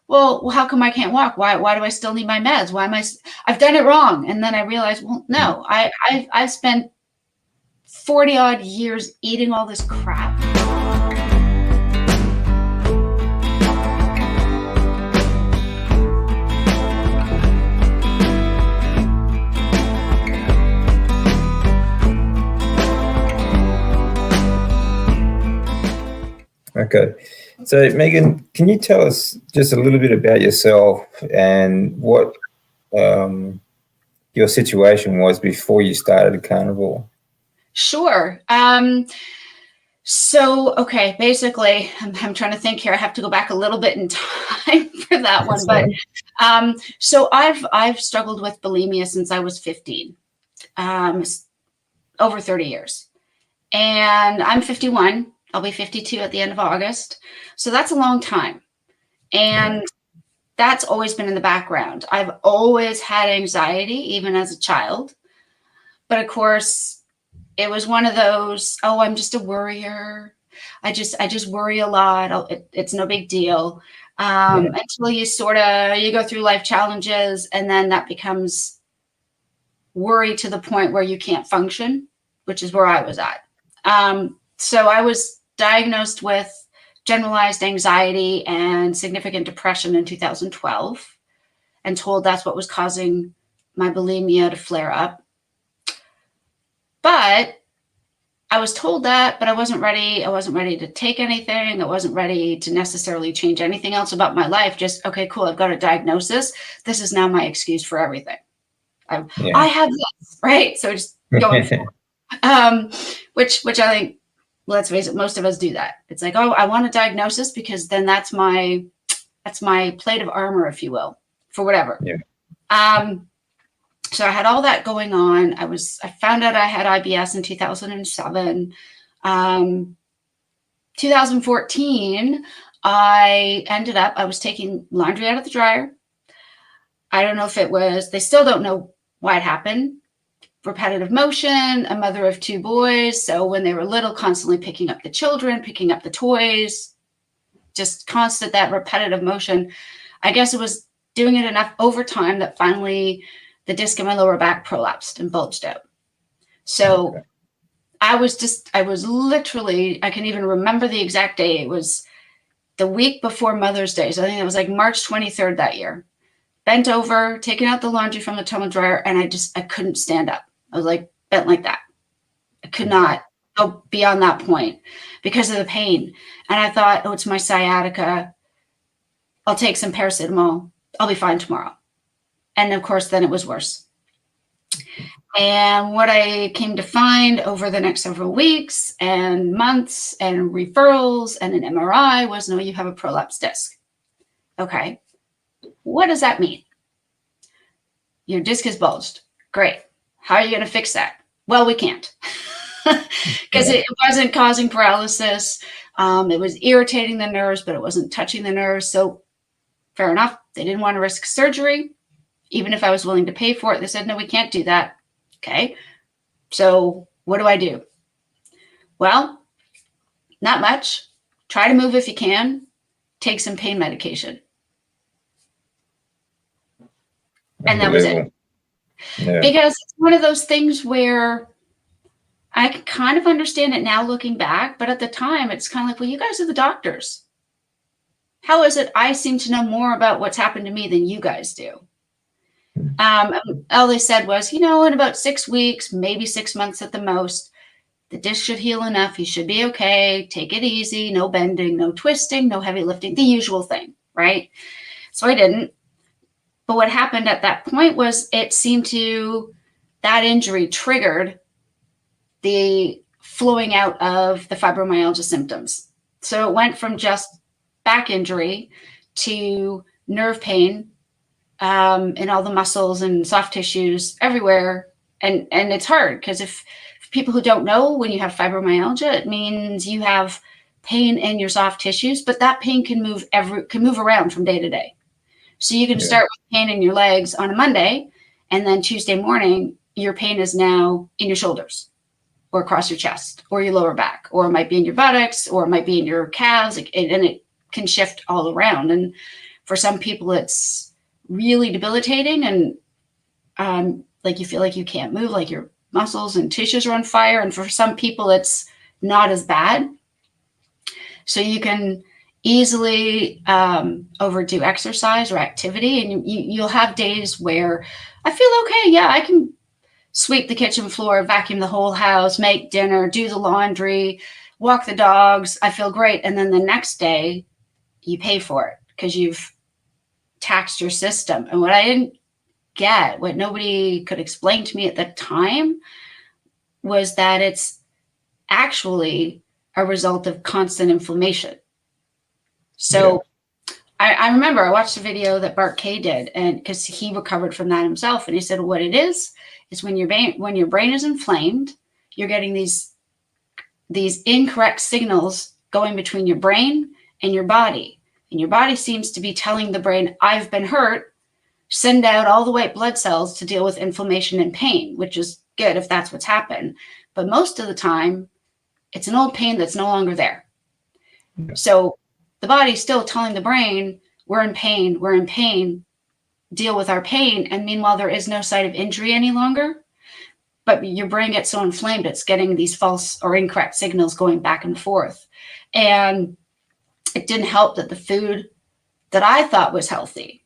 well, how come I can't walk? Why do I still need my meds? Why am I've done it wrong. And then I realized, well, no, I've spent 40 odd years eating all this crap. Okay. So, Meghan, can you tell us just a little bit about yourself and what your situation was before you started Carnivore? Sure. So, okay, basically, I'm trying to think here. I have to go back a little bit in time for that one. But so I've struggled with bulimia since I was 15, over 30 years. And I'm 51. I'll be 52 at the end of August. So that's a long time. And that's always been in the background. I've always had anxiety, even as a child. But of course, it was one of those, oh, I'm just a worrier. I just worry a lot. It's no big deal. Until you you go through life challenges, and then that becomes worry to the point where you can't function, which is where I was at. So I was diagnosed with generalized anxiety and significant depression in 2012 and told that's what was causing my bulimia to flare up. But I was told that, but I wasn't ready. I wasn't ready to take anything. I wasn't ready to necessarily change anything else about my life. Just, okay, cool. I've got a diagnosis. This is now my excuse for everything. I have this, right? So just going for it. Which I think, let's face it, most of us do that. It's like, oh, I want a diagnosis because then that's my plate of armor, if you will, for whatever. So I had all that going on. I found out I had IBS in 2007. 2014, I was taking laundry out of the dryer. I don't know if they still don't know why it happened. Repetitive motion, a mother of 2 boys. So when they were little, constantly picking up the children, picking up the toys, just constant, that repetitive motion. I guess it was doing it enough over time that finally the disc in my lower back prolapsed and bulged out. So I was literally, I can even remember the exact day. It was the week before Mother's Day. So I think it was like March 23rd that year. Bent over, taking out the laundry from the tumble dryer, and I couldn't stand up. I was like bent like that. I could not go beyond that point because of the pain. And I thought, oh, it's my sciatica. I'll take some paracetamol. I'll be fine tomorrow. And of course, then it was worse. And what I came to find over the next several weeks and months and referrals and an MRI was, no, you have a prolapsed disc. Okay. What does that mean? Your disc is bulged. Great. How are you going to fix that? Well, we can't because it wasn't causing paralysis. It was irritating the nerves, but it wasn't touching the nerves. So fair enough. They didn't want to risk surgery. Even if I was willing to pay for it, they said, no, we can't do that. Okay. So what do I do? Well, not much. Try to move if you can. Take some pain medication. And that was it. Because it's one of those things where I can kind of understand it now looking back, but at the time it's kind of like, well, you guys are the doctors. How is it I seem to know more about what's happened to me than you guys do? All they said was, in about 6 weeks, maybe 6 months at the most, the disc should heal enough. You should be okay. Take it easy. No bending, no twisting, no heavy lifting, the usual thing, right? So I didn't. But what happened at that point was that injury triggered the flowing out of the fibromyalgia symptoms. So it went from just back injury to nerve pain in all the muscles and soft tissues everywhere. And it's hard because if people who don't know, when you have fibromyalgia, it means you have pain in your soft tissues, but that pain can move around from day to day. So you can start with pain in your legs on a Monday, and then Tuesday morning, your pain is now in your shoulders or across your chest or your lower back, or it might be in your buttocks, or it might be in your calves, and it can shift all around. And For some people, it's really debilitating, and like you feel like you can't move, like your muscles and tissues are on fire. And for some people, it's not as bad. So you can easily overdo exercise or activity, and you'll have days where I feel okay. Yeah, I can sweep the kitchen floor, vacuum the whole house, make dinner, do the laundry, walk the dogs. I feel great. And then the next day, you pay for it because you've taxed your system. And what I didn't get, what nobody could explain to me at the time, was that it's actually a result of constant inflammation. So I remember I watched a video that Bart Kay did, and because he recovered from that himself, and he said what it is when your brain is inflamed, you're getting these incorrect signals going between your brain and your body. And your body seems to be telling the brain, I've been hurt, send out all the white blood cells to deal with inflammation and pain, which is good if that's what's happened. But most of the time, it's an old pain that's no longer there. Yeah. So the body's still telling the brain, we're in pain, deal with our pain. And meanwhile, there is no site of injury any longer. But your brain gets so inflamed, it's getting these false or incorrect signals going back and forth. And it didn't help that the food that I thought was healthy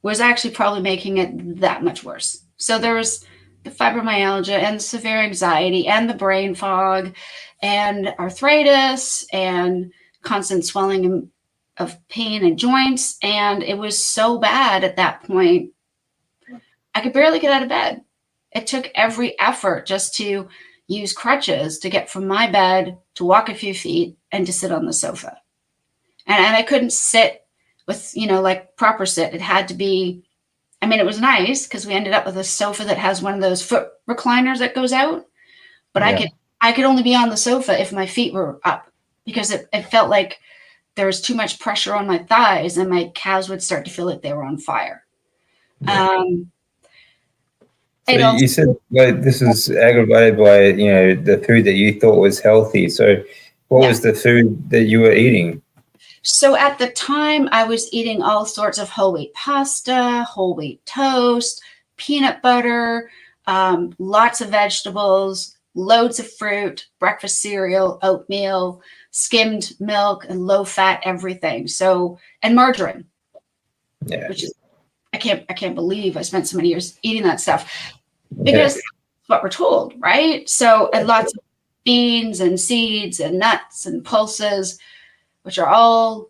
was actually probably making it that much worse. So there was the fibromyalgia and severe anxiety and the brain fog and arthritis and constant swelling of pain and joints. And it was so bad at that point, I could barely get out of bed. It took every effort just to use crutches to get from my bed to walk a few feet and to sit on the sofa. And I couldn't sit with, like proper sit. It had to be, it was nice because we ended up with a sofa that has one of those foot recliners that goes out. But yeah. I could only be on the sofa if my feet were up because it felt like there was too much pressure on my thighs and my calves would start to feel like they were on fire. Yeah. So you said like this is aggravated by, the food that you thought was healthy. So what was the food that you were eating? So at the time I was eating all sorts of whole wheat pasta, whole wheat toast, peanut butter, lots of vegetables, loads of fruit, breakfast cereal, oatmeal, skimmed milk, and low fat everything. So, and margarine, which is, I can't believe I spent so many years eating that stuff because that's what we're told, right? So, and lots of beans and seeds and nuts and pulses, which are all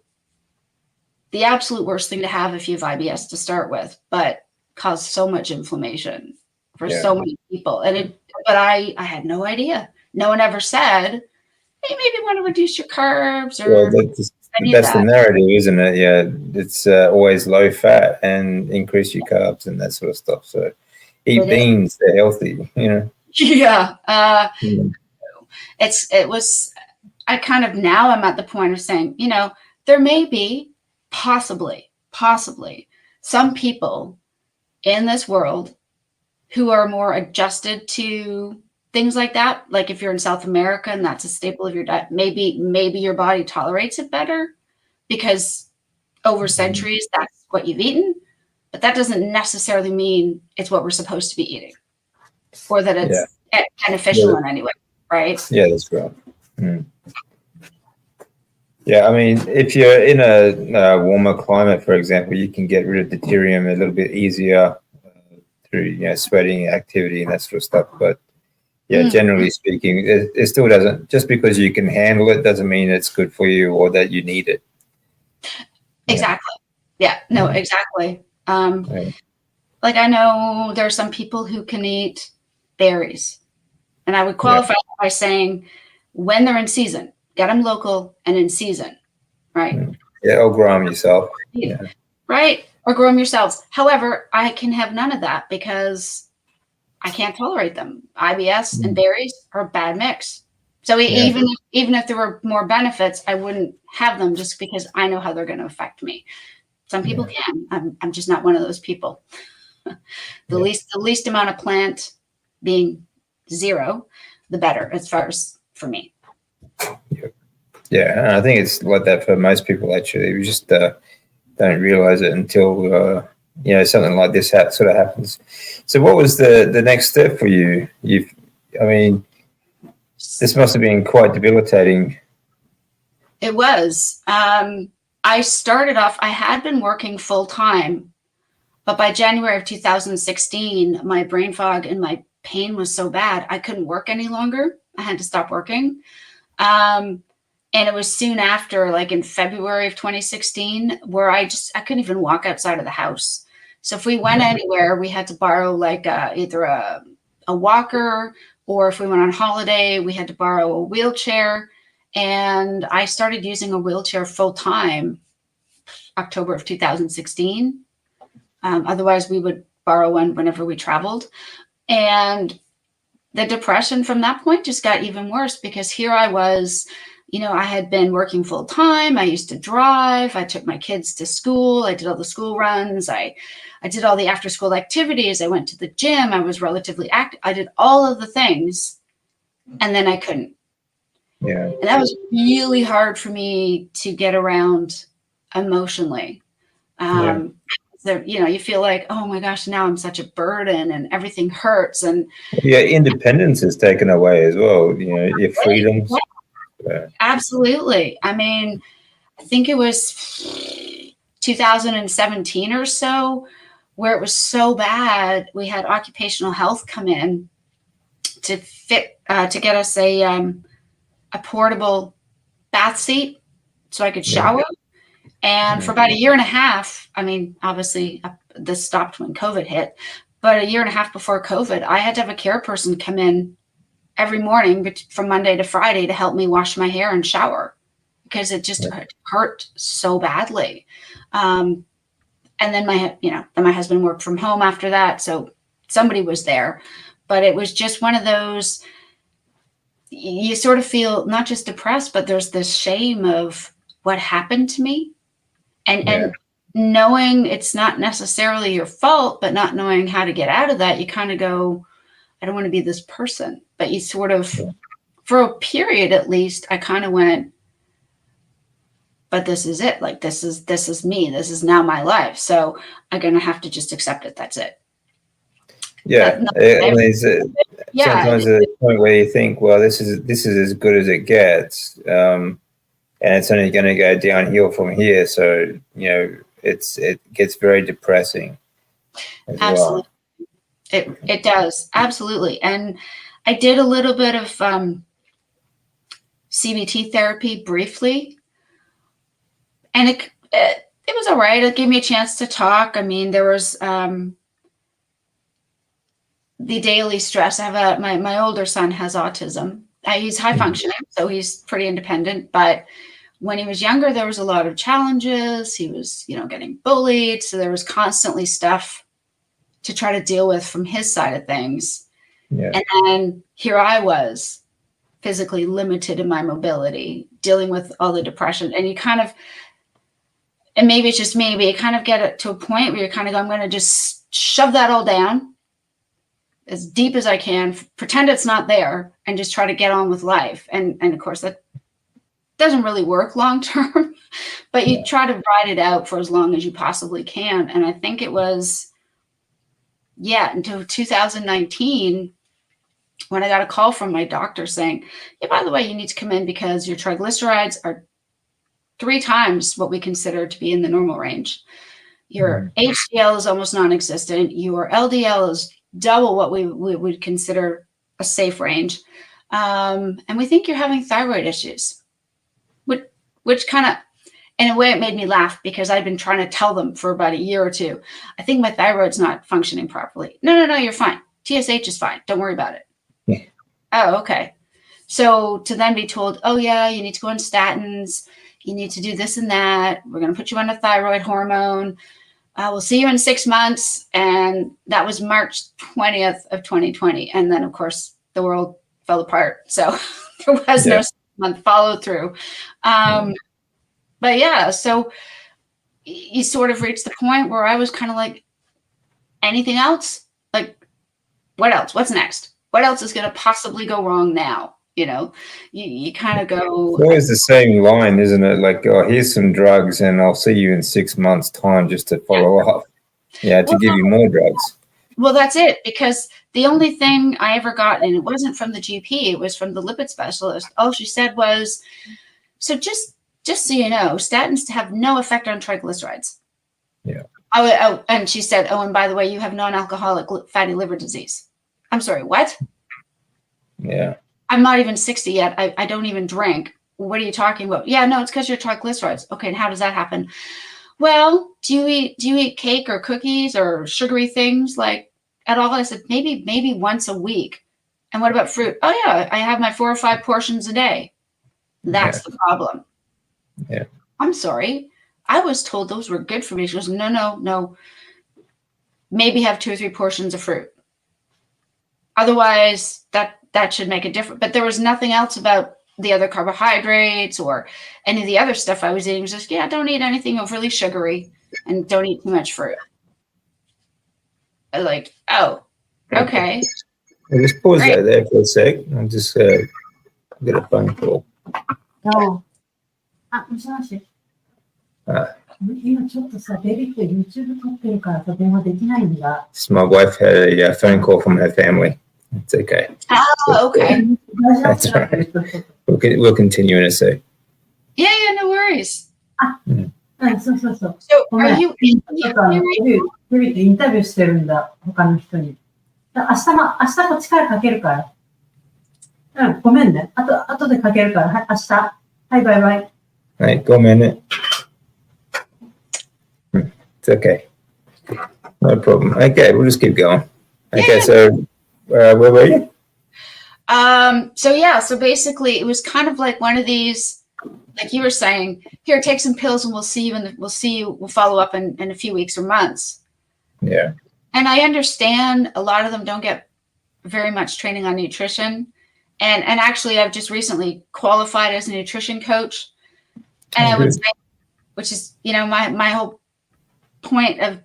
the absolute worst thing to have if you have IBS to start with, but cause so much inflammation for so many people. And but I had no idea. No one ever said, hey, maybe you want to reduce your carbs or that's the narrative, isn't it? Yeah, it's always low fat and increase your carbs and that sort of stuff. So eat beans, they're healthy, Yeah. It was, I kind of, now I'm at the point of saying, there may be possibly some people in this world who are more adjusted to things like that. Like if you're in South America and that's a staple of your diet, maybe your body tolerates it better because over centuries, that's what you've eaten. But that doesn't necessarily mean it's what we're supposed to be eating or that it's beneficial in any way, right? Yeah, that's right. Mm. Yeah, if you're in a warmer climate, for example, you can get rid of deuterium a little bit easier through sweating activity and that sort of stuff. But generally speaking, it still doesn't. Just because you can handle it doesn't mean it's good for you or that you need it. Exactly. Yeah. No. Exactly. Like I know there are some people who can eat berries, and I would qualify by saying when they're in season. Get them local and in season, right? Yeah, or grow them yourself. Yeah. Right? Or grow them yourselves. However, I can have none of that because I can't tolerate them. IBS and berries are a bad mix. So even if there were more benefits, I wouldn't have them just because I know how they're going to affect me. Some people can. I'm just not one of those people. The least amount of plant being 0, the better as far as for me. Yeah, and I think it's like that for most people. Actually, we just don't realize it until something like this sort of happens. So what was the next step for you? I mean, this must have been quite debilitating. It was. I started off, I had been working full time, but by January of 2016, my brain fog and my pain was so bad, I couldn't work any longer. I had to stop working. And it was soon after, like in February of 2016, where I couldn't even walk outside of the house. So if we went anywhere, we had to borrow like either a walker, or if we went on holiday, we had to borrow a wheelchair. And I started using a wheelchair full time October of 2016. Otherwise, we would borrow one whenever we traveled. And the depression from that point just got even worse, because here I was, I had been working full time. I used to drive. I took my kids to school. I did all the school runs. I did all the after school activities. I went to the gym. I was relatively active. I did all of the things, and then I couldn't. Yeah. And that was really hard for me to get around emotionally. You feel like, oh my gosh, now I'm such a burden and everything hurts. And independence is taken away as well. Your freedoms. Yeah. Absolutely. I mean, I think it was 2017 or so where it was so bad. We had occupational health come in to get us a portable bath seat so I could shower. And for about a year and a half, I mean, obviously this stopped when COVID hit, but a year and a half before COVID, I had to have a care person come in every morning from Monday to Friday to help me wash my hair and shower, because it just hurt so badly. And then my husband worked from home after that, so somebody was there. But it was just one of those, you sort of feel not just depressed, but there's this shame of what happened to me. And knowing it's not necessarily your fault, but not knowing how to get out of that, you kind of go, I don't want to be this person. But you sort of, for a period at least, I kind of went, but this is it. Like, this is me. This is now my life. So I'm going to have to just accept it. That's it. Yeah. Sometimes there's a point where you think, well, this is as good as it gets. And it's only going to go downhill from here. So, it gets very depressing as Absolutely. Well. It does. Absolutely. And I did a little bit of CBT therapy briefly. And it was all right. It gave me a chance to talk. I mean, there was the daily stress. I have my older son has autism. He's high functioning, so he's pretty independent. But when he was younger, there was a lot of challenges. He was, getting bullied. So there was constantly stuff to try to deal with from his side of things. Yeah. And then here I was, physically limited in my mobility, dealing with all the depression. And you kind of, and maybe it's just me, but you kind of get it to a point where you're kind of go, I'm going to just shove that all down as deep as I can, pretend it's not there, and just try to get on with life. And of course that doesn't really work long term, but you try to ride it out for as long as you possibly can. And I think it was, until 2019, when I got a call from my doctor saying, yeah, by the way, you need to come in because your triglycerides are 3 times what we consider to be in the normal range. Your HDL is almost non-existent. Your LDL is double what we would consider a safe range. And we think you're having thyroid issues, which kind of, in a way, it made me laugh, because I'd been trying to tell them for about a year or two, I think my thyroid's not functioning properly. No, you're fine. TSH is fine. Don't worry about it. Yeah. Oh, okay. So to then be told, oh yeah, you need to go on statins. You need to do this and that. We're going to put you on a thyroid hormone. We'll see you in 6 months. And that was March 20th of 2020. And then, of course, the world fell apart. So there was no 6-month follow through. But yeah, so you sort of reached the point where I was kind of like, anything else? Like, what else? What's next? What else is going to possibly go wrong now? you kind of go. It's always the same line, isn't it? Like, oh, here's some drugs, and I'll see you in 6 months' time just to follow up. Yeah, to give you more drugs. Well, that's it, because the only thing I ever got, and it wasn't from the GP, it was from the lipid specialist. All she said was, so just so you know, statins have no effect on triglycerides. Yeah. Oh, and she said, oh, and by the way, you have non-alcoholic fatty liver disease. I'm sorry, what? Yeah. I'm not even 60 yet. I don't even drink. What are you talking about? Yeah, no, it's because your triglycerides. Okay, and how does that happen? Well, do you eat cake or cookies or sugary things like at all? I said, maybe once a week. And what about fruit? Oh yeah, I have my 4 or 5 portions a day. That's the problem. Yeah. I'm sorry. I was told those were good for me. She goes, no. Maybe have 2 or 3 portions of fruit. Otherwise, that should make a difference. But there was nothing else about the other carbohydrates or any of the other stuff I was eating. It was just, don't eat anything overly sugary and don't eat too much fruit. I was like, oh, okay. I'll just pause that there for a sec. I'll just get a phone call. Oh. もしもし。今ちょっとさ、ベビーと YouTube 撮ってるからさ、電話できないんだ。My wife had a phone call from her family. It's okay. Oh, okay. That's all right. We'll continue in a sec. Yeah, no worries. そうそうそう。So, are you ちょっとベビーとインタビューしてるんだ、他の人に。明日こっちからかけるから。ごめんね。あとでかけるから。はい、明日。はい、バイバイ。はい、ごめんね。It's okay. No problem. Okay, we'll just keep going. Okay, so where were you? So basically it was kind of like one of these, like you were saying, here, take some pills and we'll follow up in a few weeks or months. Yeah. And I understand a lot of them don't get very much training on nutrition. And actually I've just recently qualified as a nutrition coach. And I would say, which is, my whole point of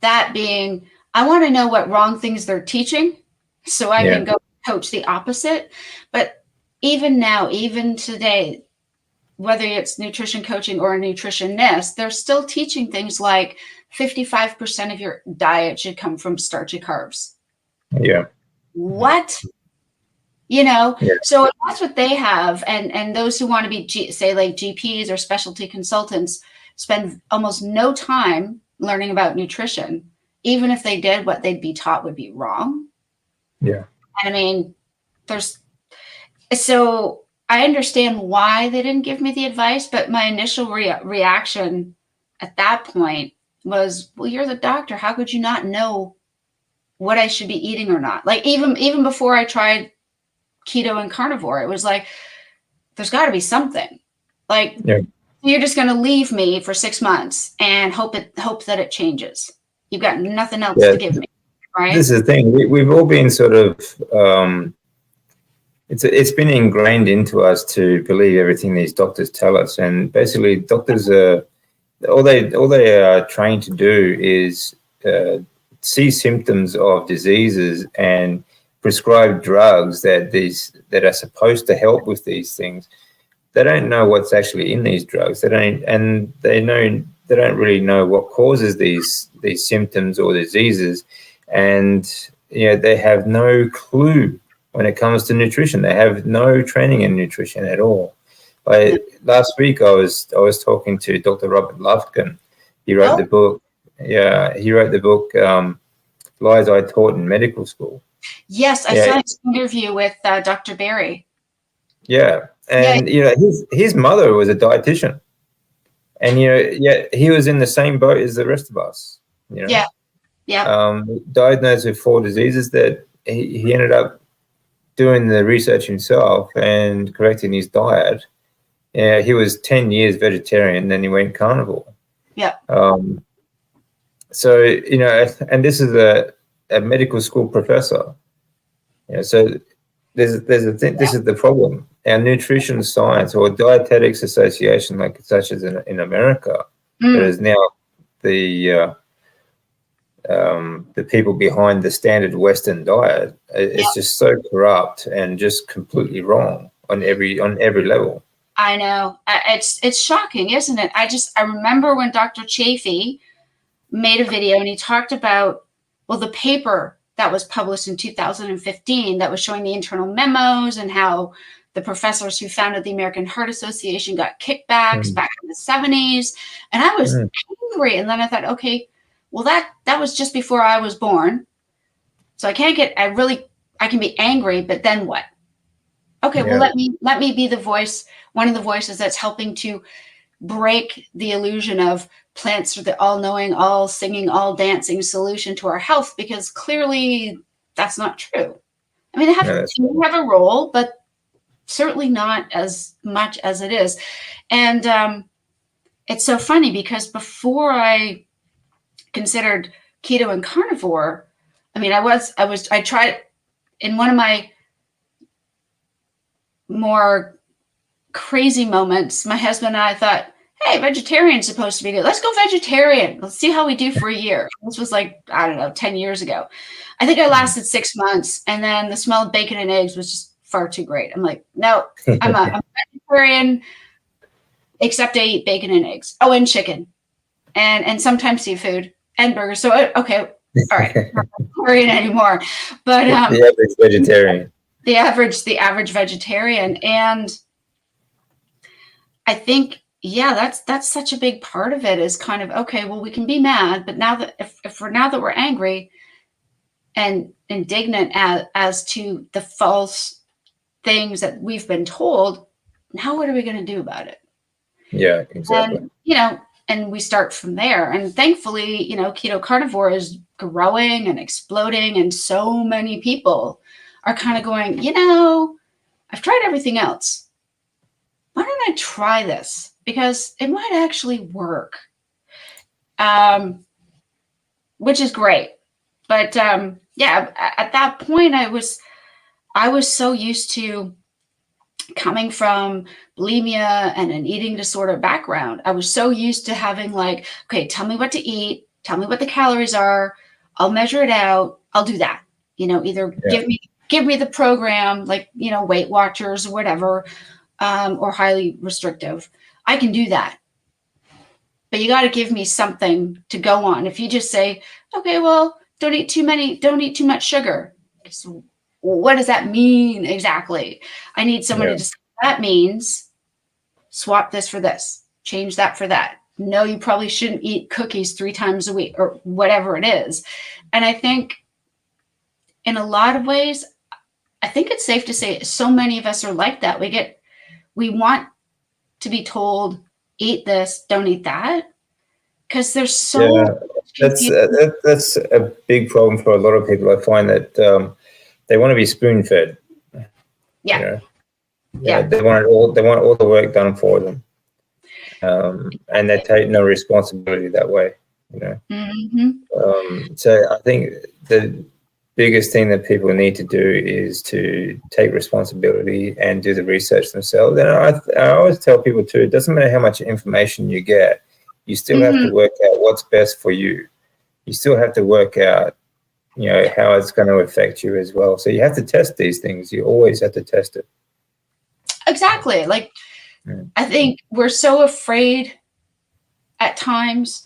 that being, I want to know what wrong things they're teaching so I can go coach the opposite. But even now, even today, whether it's nutrition coaching or a nutritionist, they're still teaching things like 55% of your diet should come from starchy carbs. Yeah. What? So that's what they have. And those who want to be, say, like GPs or specialty consultants spend almost no time learning about nutrition. Even if they did, what they'd be taught would be wrong. Yeah. And I mean, so I understand why they didn't give me the advice, but my initial reaction at that point was, well, you're the doctor. How could you not know what I should be eating or not? Like even before I tried keto and carnivore, it was like, there's got to be something. Like you're just going to leave me for 6 months and hope that it changes. You've got nothing else to give me, right? This is the thing. We've all been sort of, it's been ingrained into us to believe everything these doctors tell us. And basically doctors all they are trained to do is see symptoms of diseases and prescribe drugs that are supposed to help with these things. They don't know what's actually in these drugs. They don't really know what causes these symptoms or diseases, and they have no clue when it comes to nutrition. They have no training in nutrition at all. Last week I was talking to Dr. Robert Lufkin. He wrote the book. Yeah, he wrote the book Lies I Taught in Medical School. Yes, I saw his interview with Dr. Barry. Yeah. And his mother was a dietitian, and he was in the same boat as the rest of us. Diagnosed with 4 diseases that he ended up doing the research himself and correcting his diet. He was 10 years vegetarian, then he went carnivore. Yeah. So and this is a medical school professor. So there's a thing. This is the problem. Our nutrition science or dietetics association, such as in America, that is now the the people behind the standard Western diet. It's just so corrupt and just completely wrong on every level. I know. It's shocking, isn't it? I remember when Dr. Chafee made a video and he talked about, well, the paper that was published in 2015 that was showing the internal memos and how the professors who founded the American Heart Association got kickbacks back in the 70s. And I was angry. And then I thought, okay, well, that was just before I was born. So I can be angry, but then what? Okay, well, let me be the voice, one of the voices that's helping to break the illusion of plants are the all-knowing, all-singing, all-dancing solution to our health, because clearly that's not true. I mean, they have a role, but certainly not as much as it is. And it's so funny because before I considered keto and carnivore, I mean, I tried in one of my more crazy moments. My husband and I thought, hey, vegetarian's supposed to be good. Let's go vegetarian. Let's see how we do for a year. This was like, I don't know, 10 years ago. I think I lasted 6 months, and then the smell of bacon and eggs was just far too great. I'm like, no, I'm a vegetarian, except I eat bacon and eggs. Oh, and chicken, and sometimes seafood and burgers. So okay, all right, I'm not vegetarian anymore. But the average vegetarian, the average vegetarian, and I think, yeah, that's such a big part of it, is kind of, okay, well, we can be mad, but now that if we're angry and indignant as to the false things that we've been told, now what are we going to do about it? Yeah, exactly. And, and we start from there. And thankfully, keto carnivore is growing and exploding, and so many people are kind of going, I've tried everything else. Why don't I try this? Because it might actually work, which is great. But at that point, I was so used to coming from bulimia and an eating disorder background. I was so used to having like, okay, tell me what to eat, tell me what the calories are, I'll measure it out, I'll do that. Either give me the program, like, Weight Watchers or whatever, or highly restrictive. I can do that. But you got to give me something to go on. If you just say, okay, well, don't eat too much sugar. So what does that mean exactly? I need somebody to say, that means swap this for this, change that for that. No, you probably shouldn't eat cookies 3 times a week, or whatever it is. And I think in a lot of ways, I think it's safe to say so many of us are like that. We want to be told, eat this, don't eat that, because there's so that's a big problem for a lot of people. I find that they want to be spoon fed. They want all the work done for them, and they take no responsibility that way. So I think the biggest thing that people need to do is to take responsibility and do the research themselves. And I always tell people too, it doesn't matter how much information you get, you still have to work out what's best for you. You still have to work out, how it's going to affect you as well. So you have to test these things. You always have to test it. Exactly. Like, I think we're so afraid at times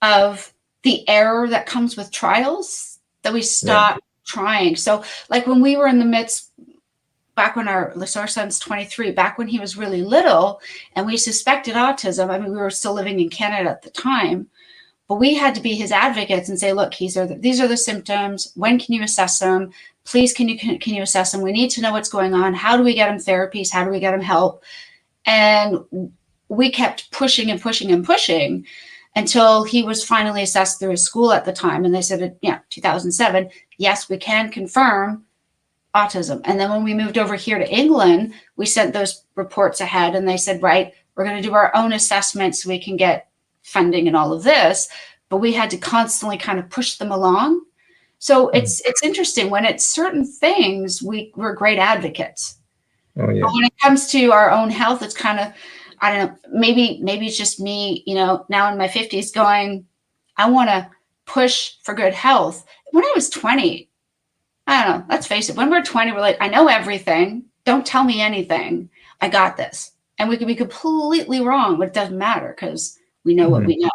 of the error that comes with trials that we stop trying. So like when we were in the midst, back when our son's 23, back when he was really little and we suspected autism, I mean, we were still living in Canada at the time, but we had to be his advocates and say, look, these are the symptoms. When can you assess them? Please, can you assess them? We need to know what's going on. How do we get him therapies? How do we get him help? And we kept pushing and pushing and pushing until he was finally assessed through his school at the time. And they said, 2007, yes, we can confirm autism. And then when we moved over here to England, we sent those reports ahead and they said, right, we're going to do our own assessments so we can get funding and all of this. But we had to constantly kind of push them along. So it's interesting when it's certain things, we're great advocates. Oh, yeah. But when it comes to our own health, it's kind of, I don't know, maybe it's just me, now in my 50s going, I want to push for good health. When I was 20, I don't know, let's face it, when we're 20, we're like, I know everything. Don't tell me anything. I got this. And we could be completely wrong, but it doesn't matter because we know what we know.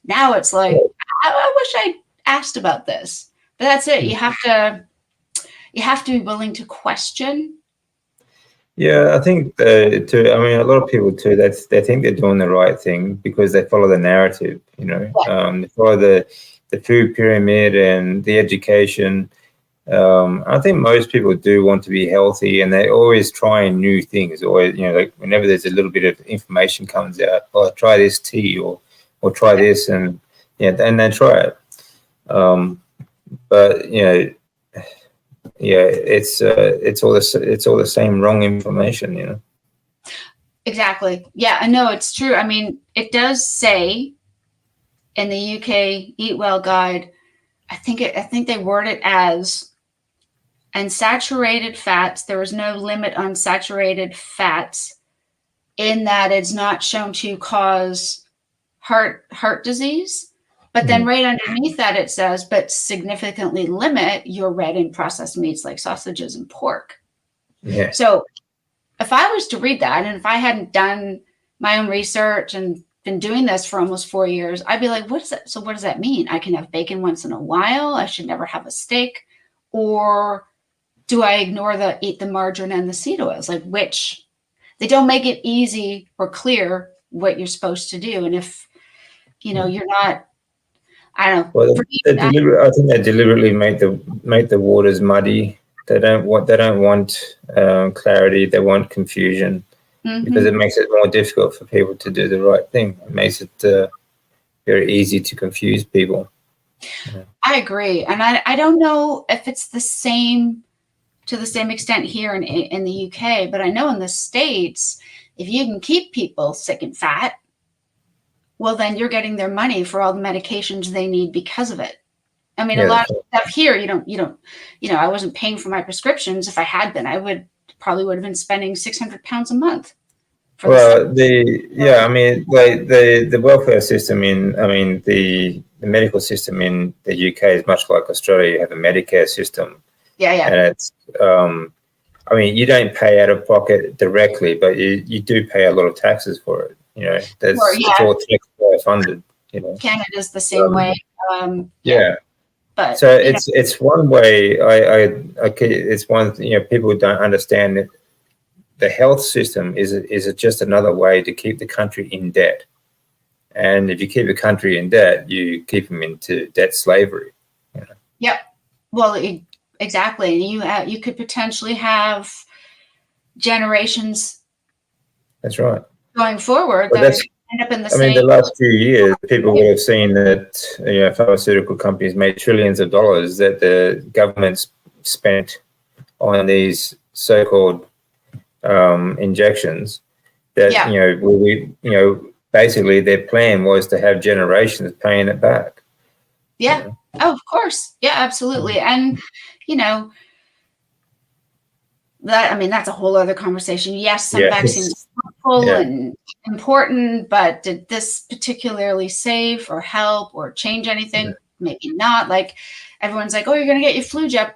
Now it's like, I wish I asked about this. But that's it. You have to be willing to question. Yeah, I think too. I mean, a lot of people too. They think they're doing the right thing because they follow the narrative. You know, they follow the food pyramid and the education. I think most people do want to be healthy, and they're always trying new things. Always, like whenever there's a little bit of information comes out, oh, try this tea or try this, and and then try it. But it's all the same wrong information. Exactly. Yeah, I know it's true. I mean, it does say in the UK Eat Well Guide, I think they word it as, and saturated fats, there is no limit on saturated fats in that it's not shown to cause heart disease. But then right underneath that, it says, but significantly limit your red and processed meats like sausages and pork. Yeah. So if I was to read that, and if I hadn't done my own research and been doing this for almost 4 years, I'd be like, what is that? So what does that mean? I can have bacon once in a while. I should never have a steak. Or do I ignore eat the margarine and the seed oils? Like which? They don't make it easy or clear what you're supposed to do. And if, you're not, I don't know. Well, I think they deliberately make the waters muddy. They don't want clarity. They want confusion because it makes it more difficult for people to do the right thing. It makes it very easy to confuse people. Yeah. I agree, and I don't know if it's the same to the same extent here in the UK, but I know in the States, if you can keep people sick and fat, well, then you're getting their money for all the medications they need because of it. I mean, a lot of stuff here, you don't, I wasn't paying for my prescriptions. If I had been, I would have been spending £600 a month. I mean, like the welfare system the medical system in the UK is much like Australia. You have a Medicare system. Yeah. And it's, you don't pay out of pocket directly, but you do pay a lot of taxes for it. It's all taxpayer funded. Canada's the same way. But so it's one way. It's one. People don't understand that the health system is just another way to keep the country in debt. And if you keep a country in debt, you keep them into debt slavery. Yep. Well, exactly. You could potentially have generations. That's right. Going forward, that end up in the same. The last few years, people would have seen that pharmaceutical companies made trillions of dollars that the governments spent on these so-called injections. That basically their plan was to have generations paying it back. Yeah. Oh, of course. Yeah, absolutely. And that's a whole other conversation. Yes, some vaccines are helpful and important, but did this particularly save or help or change anything? Maybe not. Like everyone's like, oh, you're going to get your flu jab.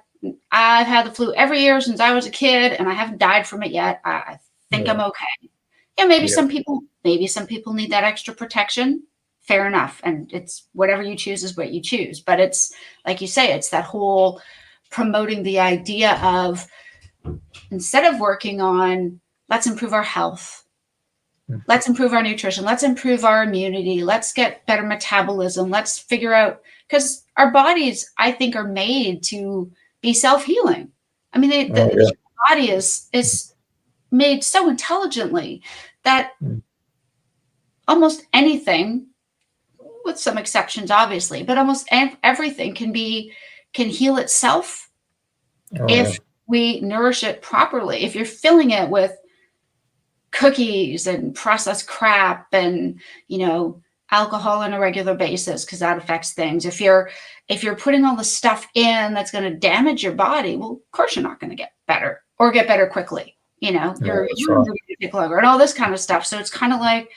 I've had the flu every year since I was a kid and I haven't died from it yet. I think I'm okay. Yeah, maybe some people need that extra protection. Fair enough. And it's whatever you choose is what you choose. But it's like you say, it's that whole promoting the idea of, instead of working on, let's improve our health, let's improve our nutrition, let's improve our immunity, let's get better metabolism, let's figure out, because our bodies, I think, are made to be self-healing. I mean, the body is made so intelligently that almost anything, with some exceptions, obviously, but almost everything can heal itself if we nourish it properly. If you're filling it with cookies and processed crap and, alcohol on a regular basis, because that affects things. If you're putting all the stuff in that's going to damage your body, well, of course you're not going to get better or get better quickly. You're going to take longer and all this kind of stuff. So it's kind of like,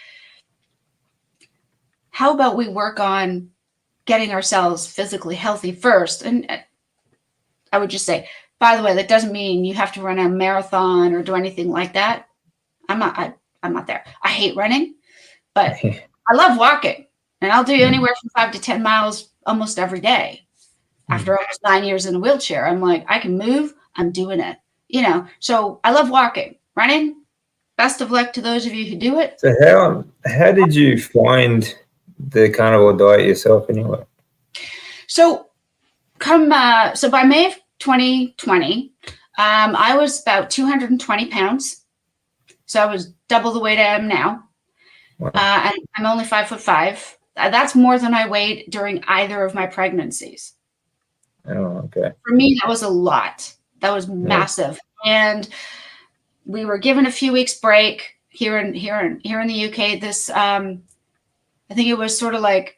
how about we work on getting ourselves physically healthy first. And I would just say, by the way, that doesn't mean you have to run a marathon or do anything like that. I'm not there. I hate running, but I love walking, and I'll do anywhere from 5 to 10 miles almost every day. After almost 9 years in a wheelchair, I'm like, I can move. I'm doing it, so I love walking. Running, best of luck to those of you who do it. So how did you find the carnivore diet yourself anyway? So so by May of 2020, I was about 220 pounds. So I was double the weight I am now. Wow. And I'm only 5'5". That's more than I weighed during either of my pregnancies. Oh, okay. For me, that was a lot. That was massive. And we were given a few weeks break here in the UK. This, I think it was sort of like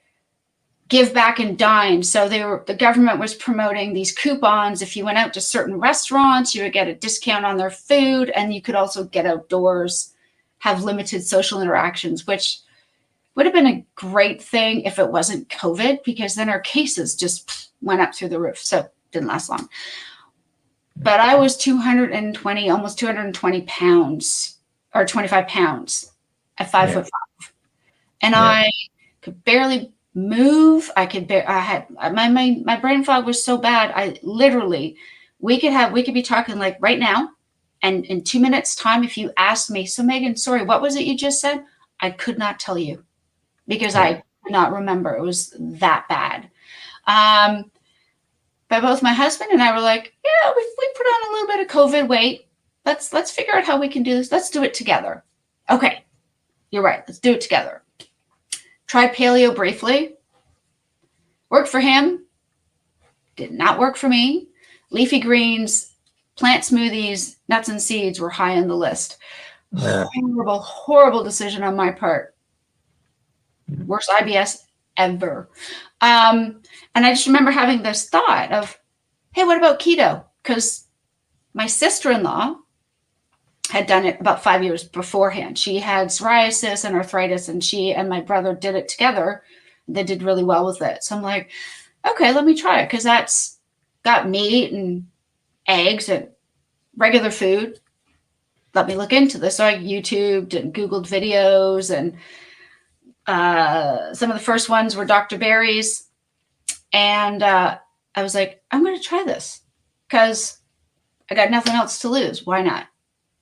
give back and dine. So the government was promoting these coupons. If you went out to certain restaurants, you would get a discount on their food, and you could also get outdoors, have limited social interactions, which would have been a great thing if it wasn't COVID, because then our cases just went up through the roof. So it didn't last long. But I was 220, almost 220 pounds, or 25 pounds at 5'5". And I could barely move. I had my brain fog was so bad. I literally, we could be talking like right now, and in 2 minutes time, if you asked me, so Megan, sorry, what was it you just said? I could not tell you, because I could not remember. It was that bad. But both my husband and I were like, yeah, we put on a little bit of COVID weight. Let's figure out how we can do this. Let's do it together. Okay, you're right. Let's do it together. Tried paleo briefly. Worked for him. Did not work for me. Leafy greens, plant smoothies, nuts and seeds were high on the list. Yeah. Horrible decision on my part. Worst IBS ever. And I just remember having this thought of, hey, what about keto? Because my sister-in-law had done it about 5 years beforehand. She had psoriasis and arthritis, and she and my brother did it together. They did really well with it. So I'm like, okay, let me try it, because that's got meat and eggs and regular food. Let me look into this. So I YouTubed and Googled videos, and some of the first ones were Dr. Berry's. And I was like, I'm going to try this because I got nothing else to lose. Why not?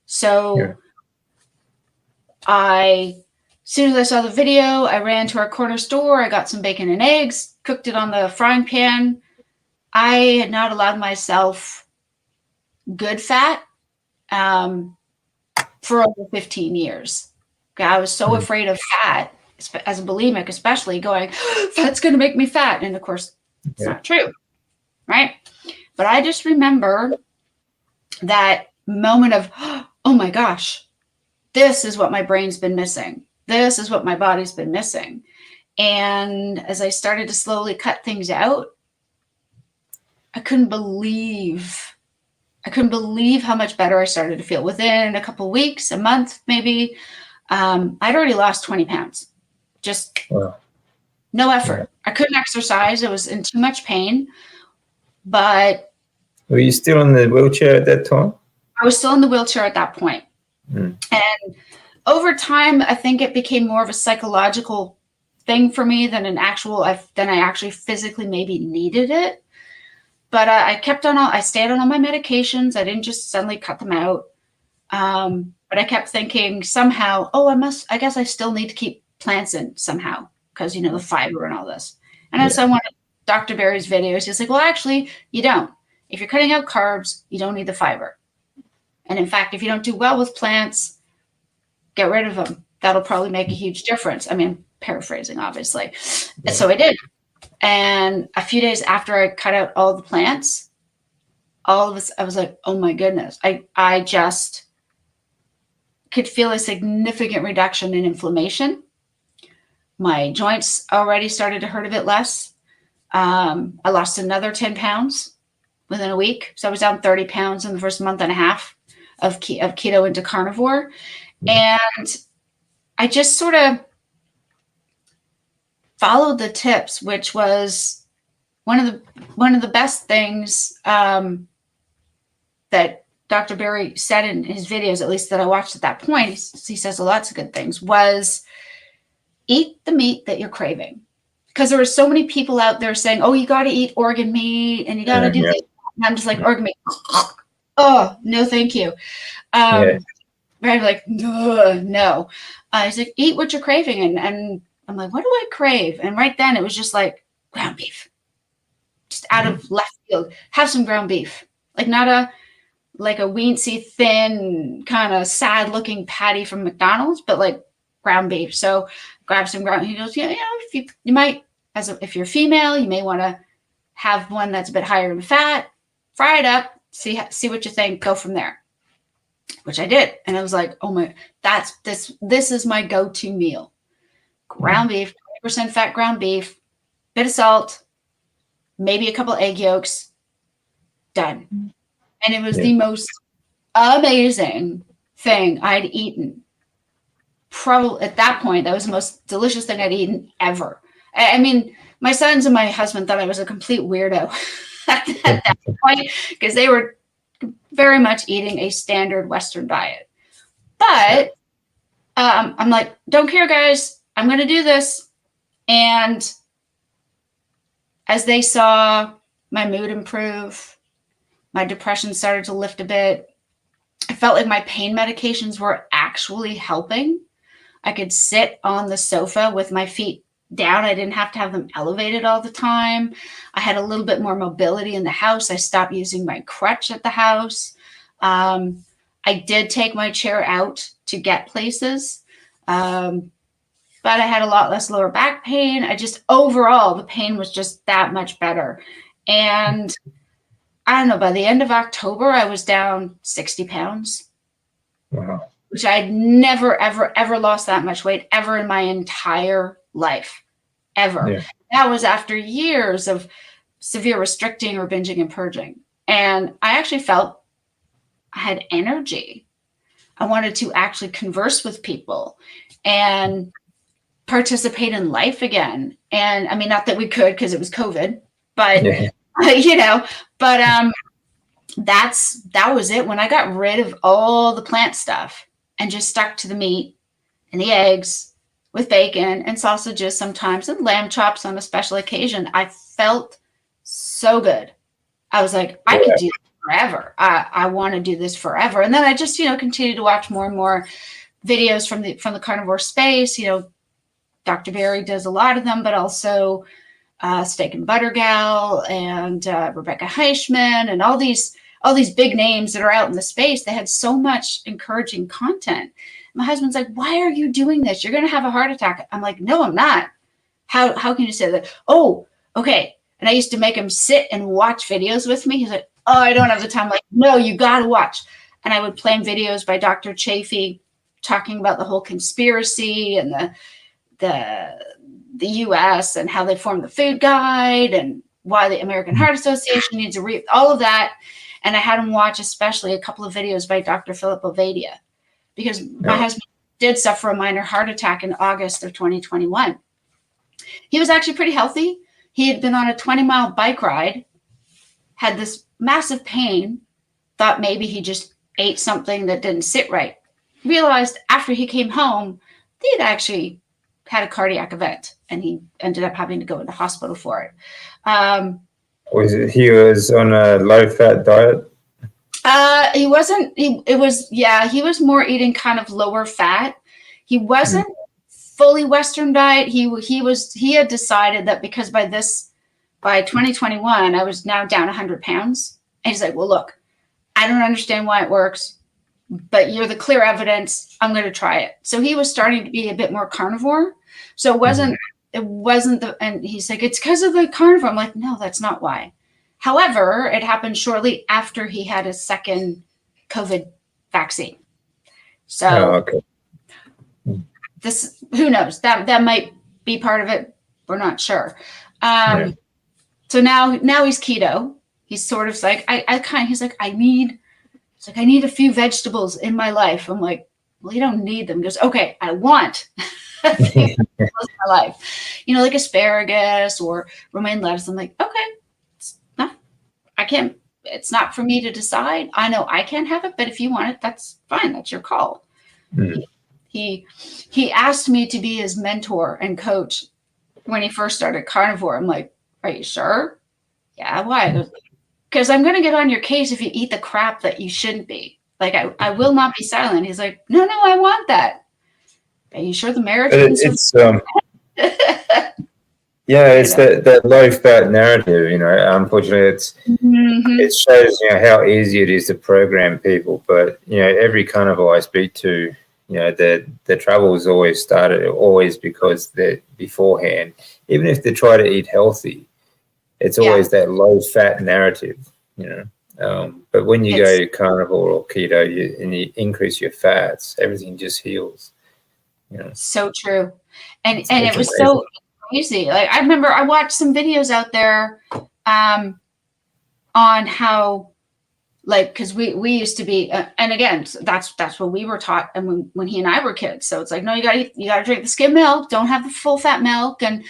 So as soon as I saw the video, I ran to our corner store. I got some bacon and eggs, cooked it on the frying pan. I had not allowed myself good fat for over 15 years. I was so afraid of fat, as a bulimic, especially, going, fat's going to make me fat. And of course, it's not true, right? But I just remember that moment of, oh my gosh, this is what my brain's been missing. This is what my body's been missing. And as I started to slowly cut things out, I couldn't believe how much better I started to feel. Within a couple of weeks, a month, maybe, I'd already lost 20 pounds. Just no effort. I couldn't exercise. I was in too much pain. But were you still in the wheelchair at that time? I was still in the wheelchair at that point. And over time, I think it became more of a psychological thing for me than I actually physically maybe needed it. But I stayed on all my medications. I didn't just suddenly cut them out. But I kept thinking somehow, I guess I still need to keep plants in somehow, because, the fiber and all this. And as I watched Dr. Berry's videos, he's like, well, actually, you don't. If you're cutting out carbs, you don't need the fiber. And in fact, if you don't do well with plants, get rid of them. That'll probably make a huge difference. I mean, paraphrasing, obviously. And so I did. And a few days after I cut out all the plants, all of this, I was like, oh my goodness. I just could feel a significant reduction in inflammation. My joints already started to hurt a bit less. I lost another 10 pounds within a week. So I was down 30 pounds in the first month and a half of keto into carnivore. And I just sort of followed the tips, which was one of the best things that Dr. Berry said in his videos, at least that I watched at that point. He says lots of good things, was eat the meat that you're craving. Because there were so many people out there saying, oh, you got to eat organ meat and you got to do this. And I'm just like, organ meat. Oh, no, thank you. Right? Like, no. He's like, eat what you're craving. And I'm like, what do I crave? And right then it was just like ground beef. Just out of left field. Have some ground beef. Like not a weensy, thin, kind of sad looking patty from McDonald's, but like ground beef. So grab some ground. He goes, yeah, if you might, if you're female, you may want to have one that's a bit higher in fat, fry it up, see what you think, go from there. Which I did. And I was like, oh my, this is my go-to meal. Ground beef, 20% fat ground beef, bit of salt, maybe a couple egg yolks, done. And it was the most amazing thing I'd eaten. Probably at that point, that was the most delicious thing I'd eaten ever. I mean, my sons and my husband thought I was a complete weirdo at that point because they were very much eating a standard Western diet. But I'm like, don't care, guys. I'm going to do this. And as they saw my mood improve, my depression started to lift a bit. I felt like my pain medications were actually helping. I could sit on the sofa with my feet down. I didn't have to have them elevated all the time. I had a little bit more mobility in the house. I stopped using my crutch at the house. I did take my chair out to get places, but I had a lot less lower back pain. Overall, the pain was just that much better. And I don't know, by the end of October, I was down 60 pounds. Wow. Which I'd never, ever, ever lost that much weight ever in my entire life, ever. Yeah. That was after years of severe restricting or binging and purging. And I actually felt I had energy. I wanted to actually converse with people and participate in life again. And I mean, not that we could because it was COVID, but that was it. When I got rid of all the plant stuff and just stuck to the meat and the eggs with bacon and sausages sometimes and lamb chops on a special occasion, I felt so good. I was like, I could do this forever. I want to do this forever. And then I just, continued to watch more and more videos from the carnivore space. Dr. Berry does a lot of them, but also Steak and Butter Gal and Rebecca Heischman and all these big names that are out in the space. They had so much encouraging content. My husband's like, why are you doing this? You're going to have a heart attack. I'm like, no, I'm not. How can you say that? Oh, okay. And I used to make him sit and watch videos with me. He's like, oh, I don't have the time. I'm like, no, you got to watch. And I would play him videos by Dr. Chafee talking about the whole conspiracy and the U.S. and how they formed the food guide and why the American Heart Association needs all of that. And I had him watch especially a couple of videos by Dr. Philip Ovadia because my husband did suffer a minor heart attack in August of 2021. He was actually pretty healthy. He had been on a 20-mile bike ride, had this massive pain, thought maybe he just ate something that didn't sit right. Realized after he came home, he had actually had a cardiac event and he ended up having to go into hospital for it. He was on a low-fat diet? He wasn't. He was more eating kind of lower fat. He wasn't fully Western diet. He had decided that because by 2021, I was now down 100 pounds. And he's like, well, look, I don't understand why it works, but you're the clear evidence. I'm going to try it. So he was starting to be a bit more carnivore. So it wasn't and he's like, it's because of the carnivore. I'm like, no, that's not why. However, it happened shortly after he had a second COVID vaccine. So this, who knows, that might be part of it. We're not sure. So now he's keto. He's sort of like, he's like, I need a few vegetables in my life. I'm like, well, you don't need them. He goes, okay, I want Most of my life, like asparagus or romaine lettuce. I'm like, okay, it's not, I can't, it's not for me to decide. I know I can't have it, but if you want it, that's fine. That's your call. Mm. He asked me to be his mentor and coach when he first started Carnivore. I'm like, are you sure? Yeah, why? Because I'm going to get on your case if you eat the crap that you shouldn't be. Like, I will not be silent. He's like, no, I want that. Are you sure the marriage? It's yeah, it's that low fat narrative. Unfortunately, it shows how easy it is to program people. But every carnivore I speak to, the trouble has always started because they're beforehand. Even if they try to eat healthy, it's always that low fat narrative. But when you go carnivore or keto, and you increase your fats, everything just heals. So true. And it was amazing. So crazy. Like, I remember I watched some videos out there on how, like, because we used to be, and again, that's what we were taught, and when he and I were kids. So it's like, no, you gotta drink the skim milk, don't have the full fat milk, and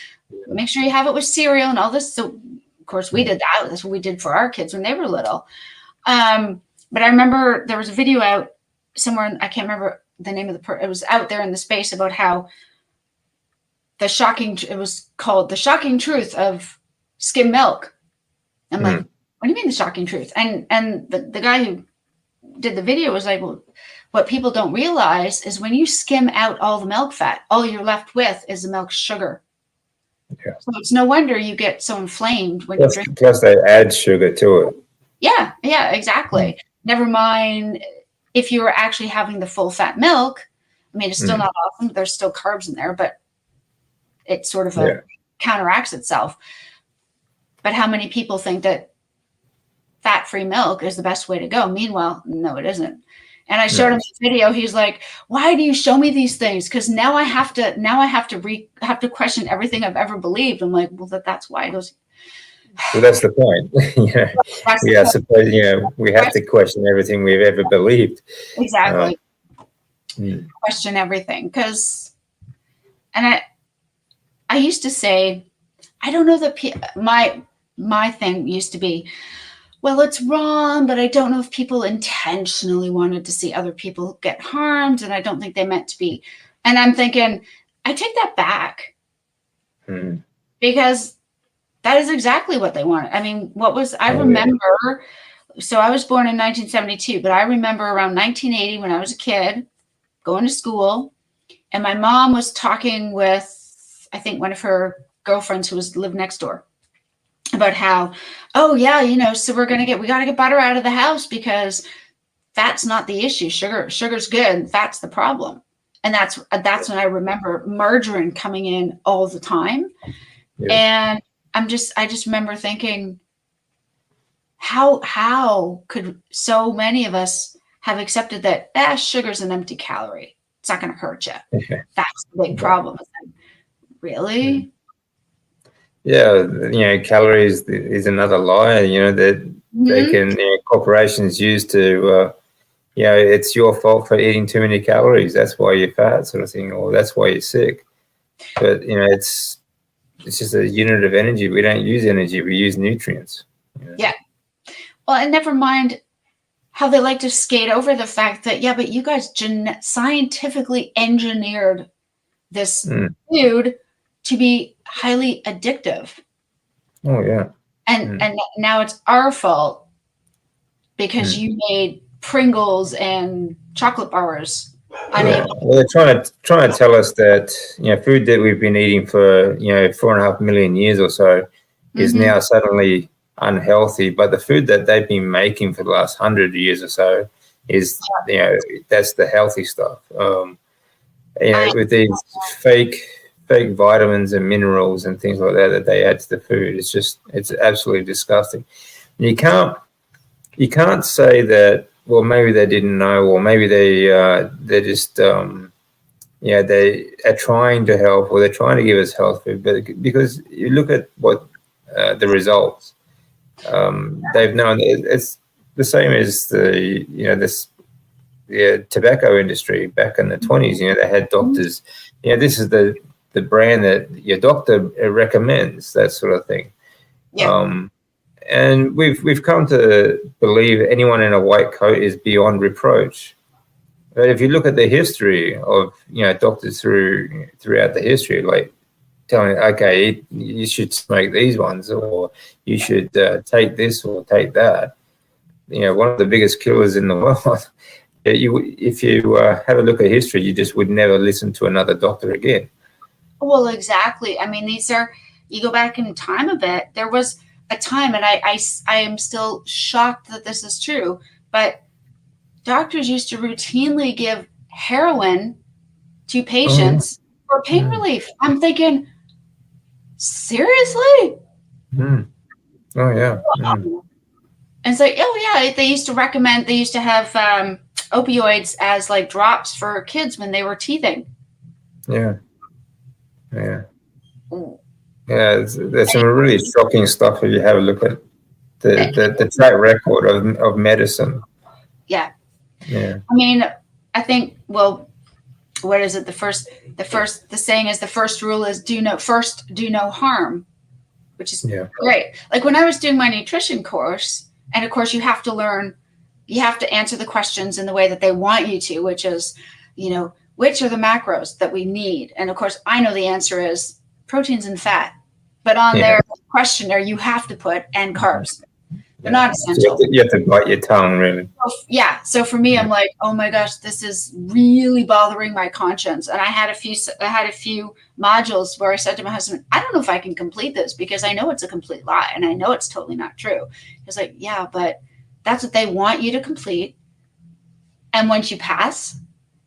make sure you have it with cereal and all this. So of course we did that. That's what we did for our kids when they were little. But I remember there was a video out somewhere, I can't remember the name of it was out there in the space about how it was called The Shocking Truth of Skim Milk. I'm like, what do you mean the shocking truth? And the guy who did the video was like, well, what people don't realize is when you skim out all the milk fat, all you're left with is the milk sugar. Yeah. So it's no wonder you get so inflamed when you drink. Plus they add sugar to it. Yeah, exactly. Never mind if you were actually having the full fat milk. I mean, it's still not awesome. There's still carbs in there, but it sort of counteracts itself. But how many people think that fat-free milk is the best way to go? Meanwhile, no, it isn't. And I showed him the video. He's like, "Why do you show me these things? Because now I have to question everything I've ever believed." I'm like, "Well, that's why." He goes, well, that's the point. We have to question everything we've ever believed. Exactly. Question everything, and I used to say, I don't know that my thing used to be, well, it's wrong, but I don't know if people intentionally wanted to see other people get harmed, and I don't think they meant to be. And I'm thinking, I take that back because that is exactly what they wanted. I mean, I remember, so I was born in 1972, but I remember around 1980 when I was a kid going to school, and my mom was talking with, I think, one of her girlfriends who lived next door, about how, oh yeah, so we got to get butter out of the house because fat's not the issue. Sugar's good. Fat's the problem. And that's when I remember margarine coming in all the time. Yeah. And I just remember thinking, how could so many of us have accepted that sugar's an empty calorie? It's not going to hurt you. That's the big problem. Really? Yeah, calories is another lie. That they can corporations use to, it's your fault for eating too many calories. That's why you're fat, sort of thing, or that's why you're sick. But it's just a unit of energy. We don't use energy; we use nutrients. Yeah. Well, and never mind how they like to skate over the fact that but you guys scientifically engineered this food to be highly addictive. Oh yeah. And now it's our fault because you made Pringles and chocolate bars unable. Well, they're trying to tell us that food that we've been eating for 4.5 million years or so is now suddenly unhealthy, but the food that they've been making for the last 100 years or so is that's the healthy stuff. With these fake vitamins and minerals and things like that they add to the food, it's absolutely disgusting. And you can't say that, well, maybe they didn't know, or maybe they're just they are trying to help, or they're trying to give us health food, but because you look at what the results, they've known it's the same as the tobacco industry back in the 20s. They had doctors this is the brand that your doctor recommends, that sort of thing. Yeah. And we've come to believe anyone in a white coat is beyond reproach. But if you look at the history of doctors throughout the history, like telling, okay, you should smoke these ones, or you should take this or take that. One of the biggest killers in the world. If you have a look at history, you just would never listen to another doctor again. Well, exactly. I mean, you go back in time a bit. There was a time, and I am still shocked that this is true, but doctors used to routinely give heroin to patients for pain relief. I'm thinking, seriously? Oh, yeah. And it's like, oh, yeah, they used to have opioids as like drops for kids when they were teething. Yeah. There's some really shocking stuff if you have a look at the track record of medicine. Yeah. Yeah. I mean, I think, well, what is it? The saying is the first rule is do no harm, which is great. Like when I was doing my nutrition course, and of course you have to answer the questions in the way that they want you to, which is, which are the macros that we need? And of course I know the answer is proteins and fat, but on their questionnaire, you have to put and carbs. They're not essential. So you have to bite your tongue, really. Yeah. So for me, I'm like, oh my gosh, this is really bothering my conscience. And I had a few modules where I said to my husband, I don't know if I can complete this because I know it's a complete lie and I know it's totally not true. He's like, yeah, but that's what they want you to complete. And once you pass,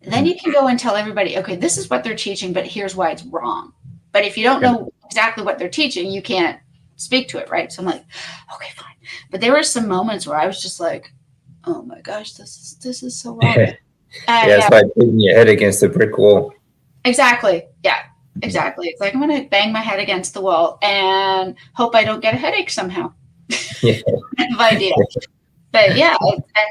then you can go and tell everybody, okay, this is what they're teaching, but here's why it's wrong. But if you don't know exactly what they're teaching, you can't speak to it, right? So I'm like, okay, fine. But there were some moments where I was just like, oh my gosh, this is so wrong. It's like hitting your head against a brick wall. Exactly. Yeah, exactly. It's like I'm going to bang my head against the wall and hope I don't get a headache somehow. Yeah. Kind of idea. But yeah,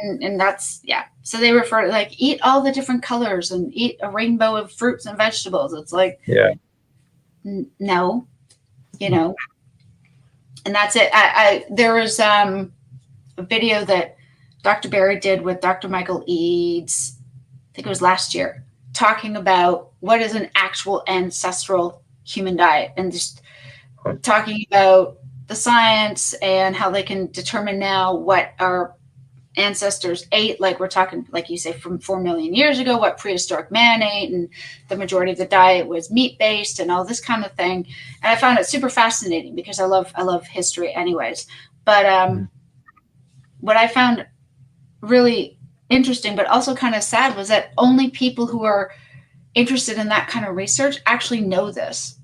and that's, So they refer to like eat all the different colors and eat a rainbow of fruits and vegetables. It's like, no, and that's it. There was a video that Dr. Barry did with Dr. Michael Eads, I think it was last year, talking about what is an actual ancestral human diet and just talking about the science and how they can determine now what our ancestors ate. Like we're talking, like you say, from 4 million years ago, what prehistoric man ate, and the majority of the diet was meat-based and all this kind of thing. And I found it super fascinating because I love history anyways. But what I found really interesting, but also kind of sad, was that only people who are interested in that kind of research actually know this.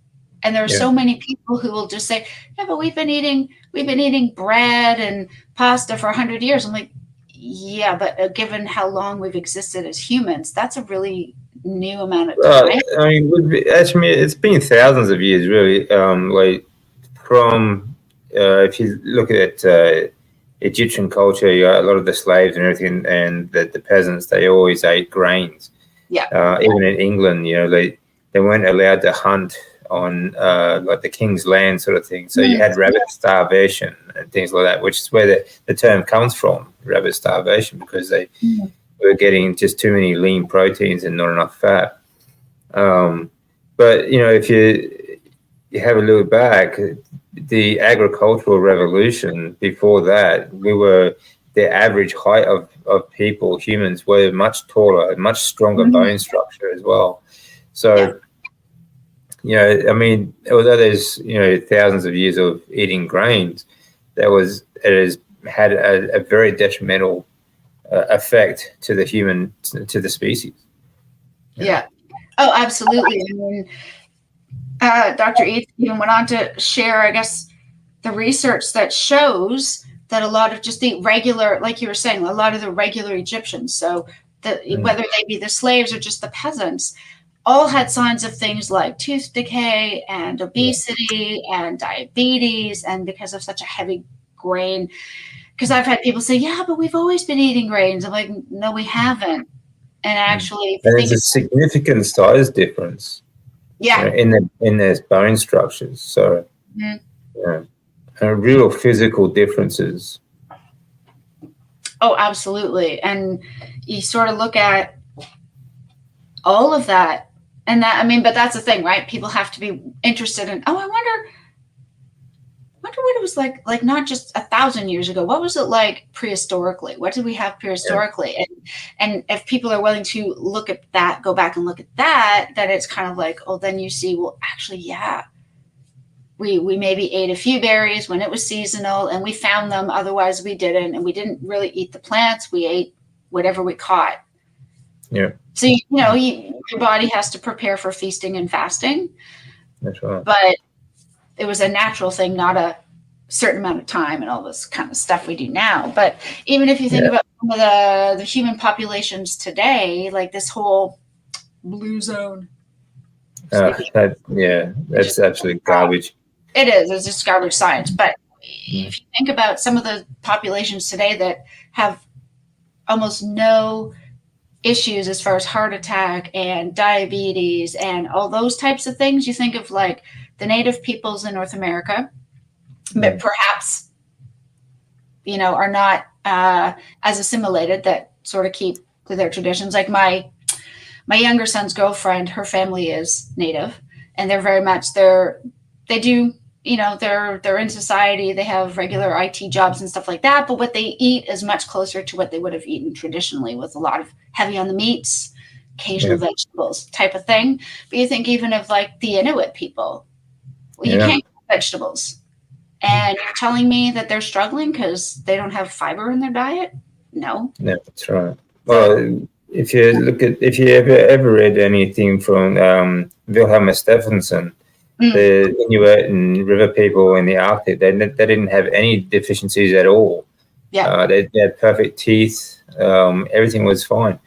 And there are so many people who will just say, yeah, but we've been eating bread and pasta for 100 years. I'm like, yeah, but given how long we've existed as humans, that's a really new amount of time. I mean, it's been thousands of years, really. Like from if you look at Egyptian culture, a lot of the slaves and everything, and the peasants, they always ate grains. Yeah. Even in England, they weren't allowed to hunt on like the king's land sort of thing. So you had rabbit starvation and things like that, which is where the term comes from, rabbit starvation, because they were getting just too many lean proteins and not enough fat. But, if you have a look back, the agricultural revolution before that, the average height of people, humans, were much taller, much stronger bone structure as well. So, I mean, although there's, thousands of years of eating grains, it has had a very detrimental effect to the species. Yeah. Oh, absolutely. I mean, Dr. Eads even went on to share, I guess, the research that shows that a lot of just the regular, like you were saying, a lot of the regular Egyptians, so whether they be the slaves or just the peasants, all had signs of things like tooth decay and obesity and diabetes, and because of such a heavy grain. Because I've had people say, yeah, but we've always been eating grains. I'm like, no, we haven't. And actually, and there's a significant size difference. Yeah. in their bone structures. So, real physical differences. Oh, absolutely. And you sort of look at all of that, and that, I mean, but that's the thing, right? People have to be interested in, oh, I wonder what it was like not just 1,000 years ago. What was it like prehistorically? What did we have prehistorically? Yeah. And if people are willing to look at that, go back and look at that, then it's kind of like, oh, then you see, well, actually, yeah, we maybe ate a few berries when it was seasonal and we found them. Otherwise, we didn't. And we didn't really eat the plants. We ate whatever we caught. Yeah. So, your body has to prepare for feasting and fasting. That's right. But it was a natural thing, not a certain amount of time and all this kind of stuff we do now. But even if you think about some of the human populations today, like this whole blue zone. That's absolute garbage. It is. It's just garbage science. But if you think about some of the populations today that have almost no issues as far as heart attack and diabetes and all those types of things, you think of like the native peoples in North America, but perhaps, are not as assimilated, that sort of keep to their traditions. Like my younger son's girlfriend, her family is native, and they're very much they're in society. They have regular IT jobs and stuff like that, but what they eat is much closer to what they would have eaten traditionally, with a lot of heavy on the meats, occasional vegetables type of thing. But you think even of like the Inuit people, you can't eat vegetables. And you're telling me that they're struggling because they don't have fiber in their diet? No. No, that's right. Well, if you ever read anything from Wilhelm Stephenson, the Inuit and river people in the Arctic, they didn't have any deficiencies at all. Yeah. They had perfect teeth. Everything was fine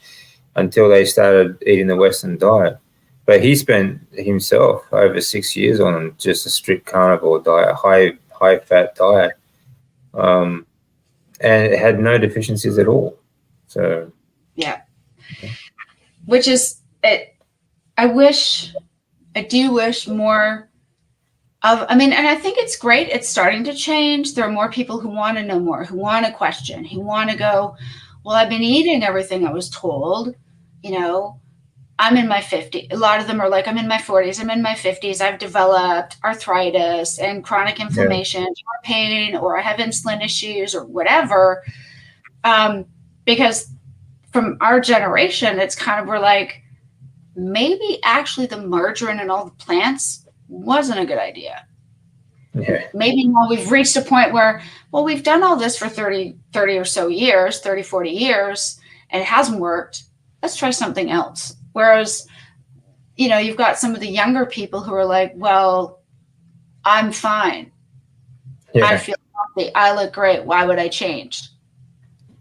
until they started eating the Western diet. But he spent himself over 6 years on just a strict carnivore diet, high fat diet, and it had no deficiencies at all. So which is it. I do wish more of. I mean, and I think it's great. It's starting to change. There are more people who want to know more, who want to question, who want to go, well, I've been eating everything I was told. I'm in my 50s. A lot of them are like, I'm in my 40s. I'm in my 50s. I've developed arthritis and chronic inflammation, or pain, or I have insulin issues or whatever. Because from our generation, it's kind of, we're like, maybe actually the margarine and all the plants wasn't a good idea. Yeah. Maybe now we've reached a point where, well, we've done all this for 30 or so years, 30, 40 years, and it hasn't worked. Let's try something else. Whereas, you've got some of the younger people who are like, well, I'm fine. Yeah. I feel healthy. I look great. Why would I change?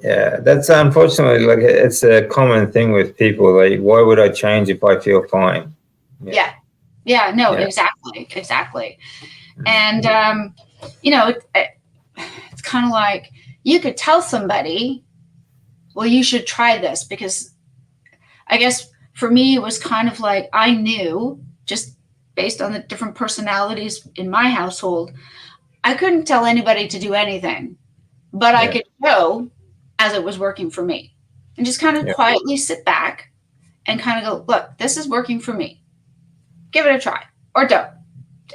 Yeah, that's unfortunately, like, it's a common thing with people. Like, why would I change if I feel fine? Exactly. And it's kind of like, you could tell somebody, well, you should try this, because I guess for me it was kind of like, I knew, just based on the different personalities in my household, I couldn't tell anybody to do anything, but I could show as it was working for me, and just kind of quietly sit back and kind of go, look, this is working for me. Give it a try, or don't.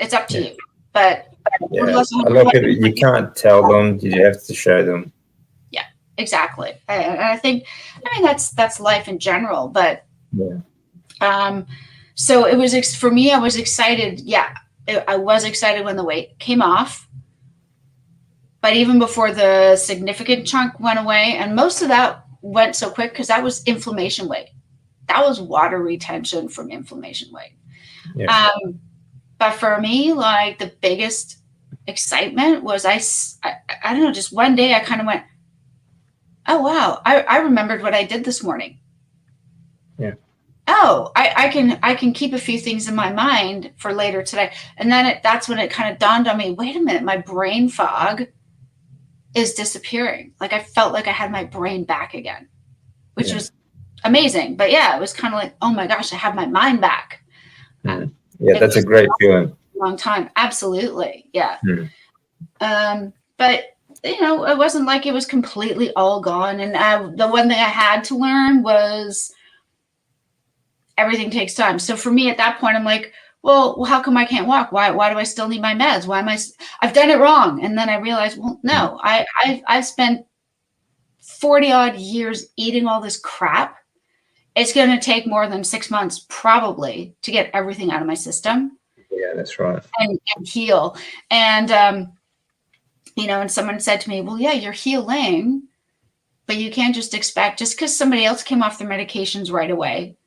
It's up to you. But a lot of people, you can't tell them, you have to show them. Yeah, exactly. And I think, that's life in general. But so it was, for me, I was excited. Yeah, I was excited when the weight came off. But even before the significant chunk went away, and most of that went so quick because that was inflammation weight. That was water retention from inflammation weight. Yeah. But for me, like, the biggest excitement was I don't know, just one day I kind of went, oh, wow, I remembered what I did this morning. Yeah. Oh, I can keep a few things in my mind for later today. And then that's when it kind of dawned on me, wait a minute, my brain fog is disappearing. Like, I felt like I had my brain back again, which was amazing. But it was kind of like, oh my gosh, I have my mind back. Yeah, that's a great feeling. Long time. Absolutely. Yeah. But you know, it wasn't like it was completely all gone. And the one thing I had to learn was everything takes time. So for me at that point, I'm like, well, how come I can't walk? Why do I still need my meds? I've done it wrong. And then I realized, well, no, I've spent 40 odd years eating all this crap. It's going to take more than 6 months probably to get everything out of my system. Yeah, that's right. And heal. And, you know, and someone said to me, well, yeah, you're healing, but you can't just expect, just because somebody else came off their medications right away,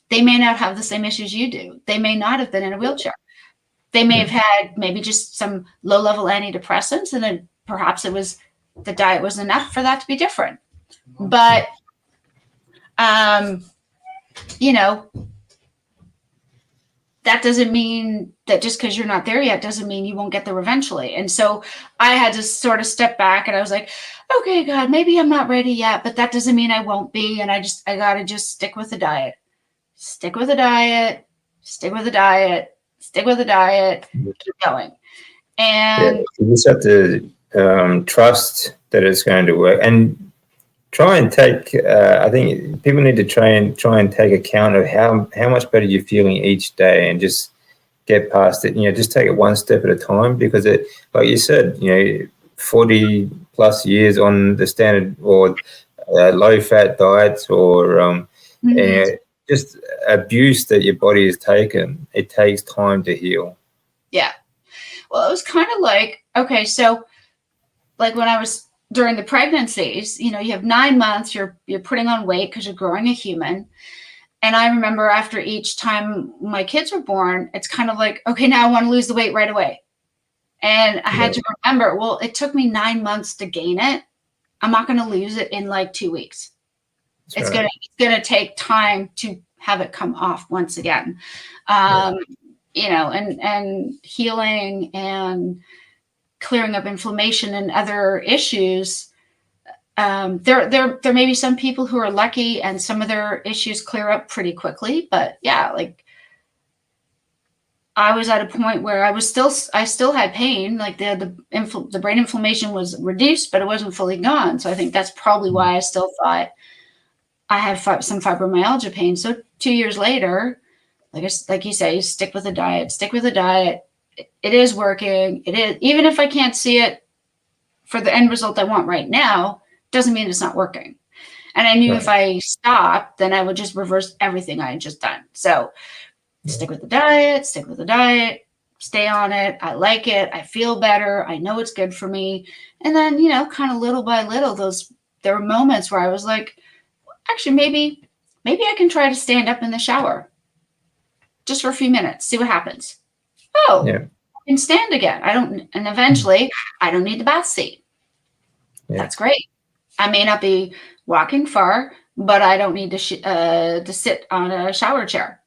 they may not have the same issues you do. They may not have been in a wheelchair. They may have had maybe just some low-level antidepressants, and then perhaps the diet was enough for that to be different. But, you know, that doesn't mean that just because you're not there yet doesn't mean you won't get there eventually. And so I had to sort of step back, and I was like, okay, God, maybe I'm not ready yet, but that doesn't mean I won't be. And I got to just stick with the diet. Stick with the diet, stick with the diet, stick with the diet, keep going. And you just have to trust that it's going to work, and try and take. I think people need to try and take account of how much better you're feeling each day, and just get past it. You know, just take it one step at a time, because it, like you said, you know, 40 plus years on the standard or low fat diets, or just abuse that your body has taken. It takes time to heal. Yeah. Well, it was kind of like, okay, so like when I was during the pregnancies, you know, you have 9 months, you're putting on weight because you're growing a human. And I remember after each time my kids were born, it's kind of like, okay, now I want to lose the weight right away. And I had to remember, well, it took me 9 months to gain it. I'm not going to lose it in like 2 weeks. It's going to take time to have it come off once again. You know, and healing and clearing up inflammation and other issues. There may be some people who are lucky and some of their issues clear up pretty quickly, but yeah, like I was at a point where I still had pain, like the brain inflammation was reduced, but it wasn't fully gone. So I think that's probably why I still thought I had some fibromyalgia pain. So 2 years later, like you say, stick with the diet, It is working. It is, even if I can't see it for the end result I want right now, doesn't mean it's not working. And I knew if I stopped, then I would just reverse everything I had just done. So stick with the diet, stay on it. I like it. I feel better. I know it's good for me. And then, you know, kind of little by little, there were moments where I was like, actually, maybe I can try to stand up in the shower just for a few minutes, see what happens. Oh, I can stand again. And eventually I don't need the bath seat. Yeah. That's great. I may not be walking far, but I don't need to sit on a shower chair.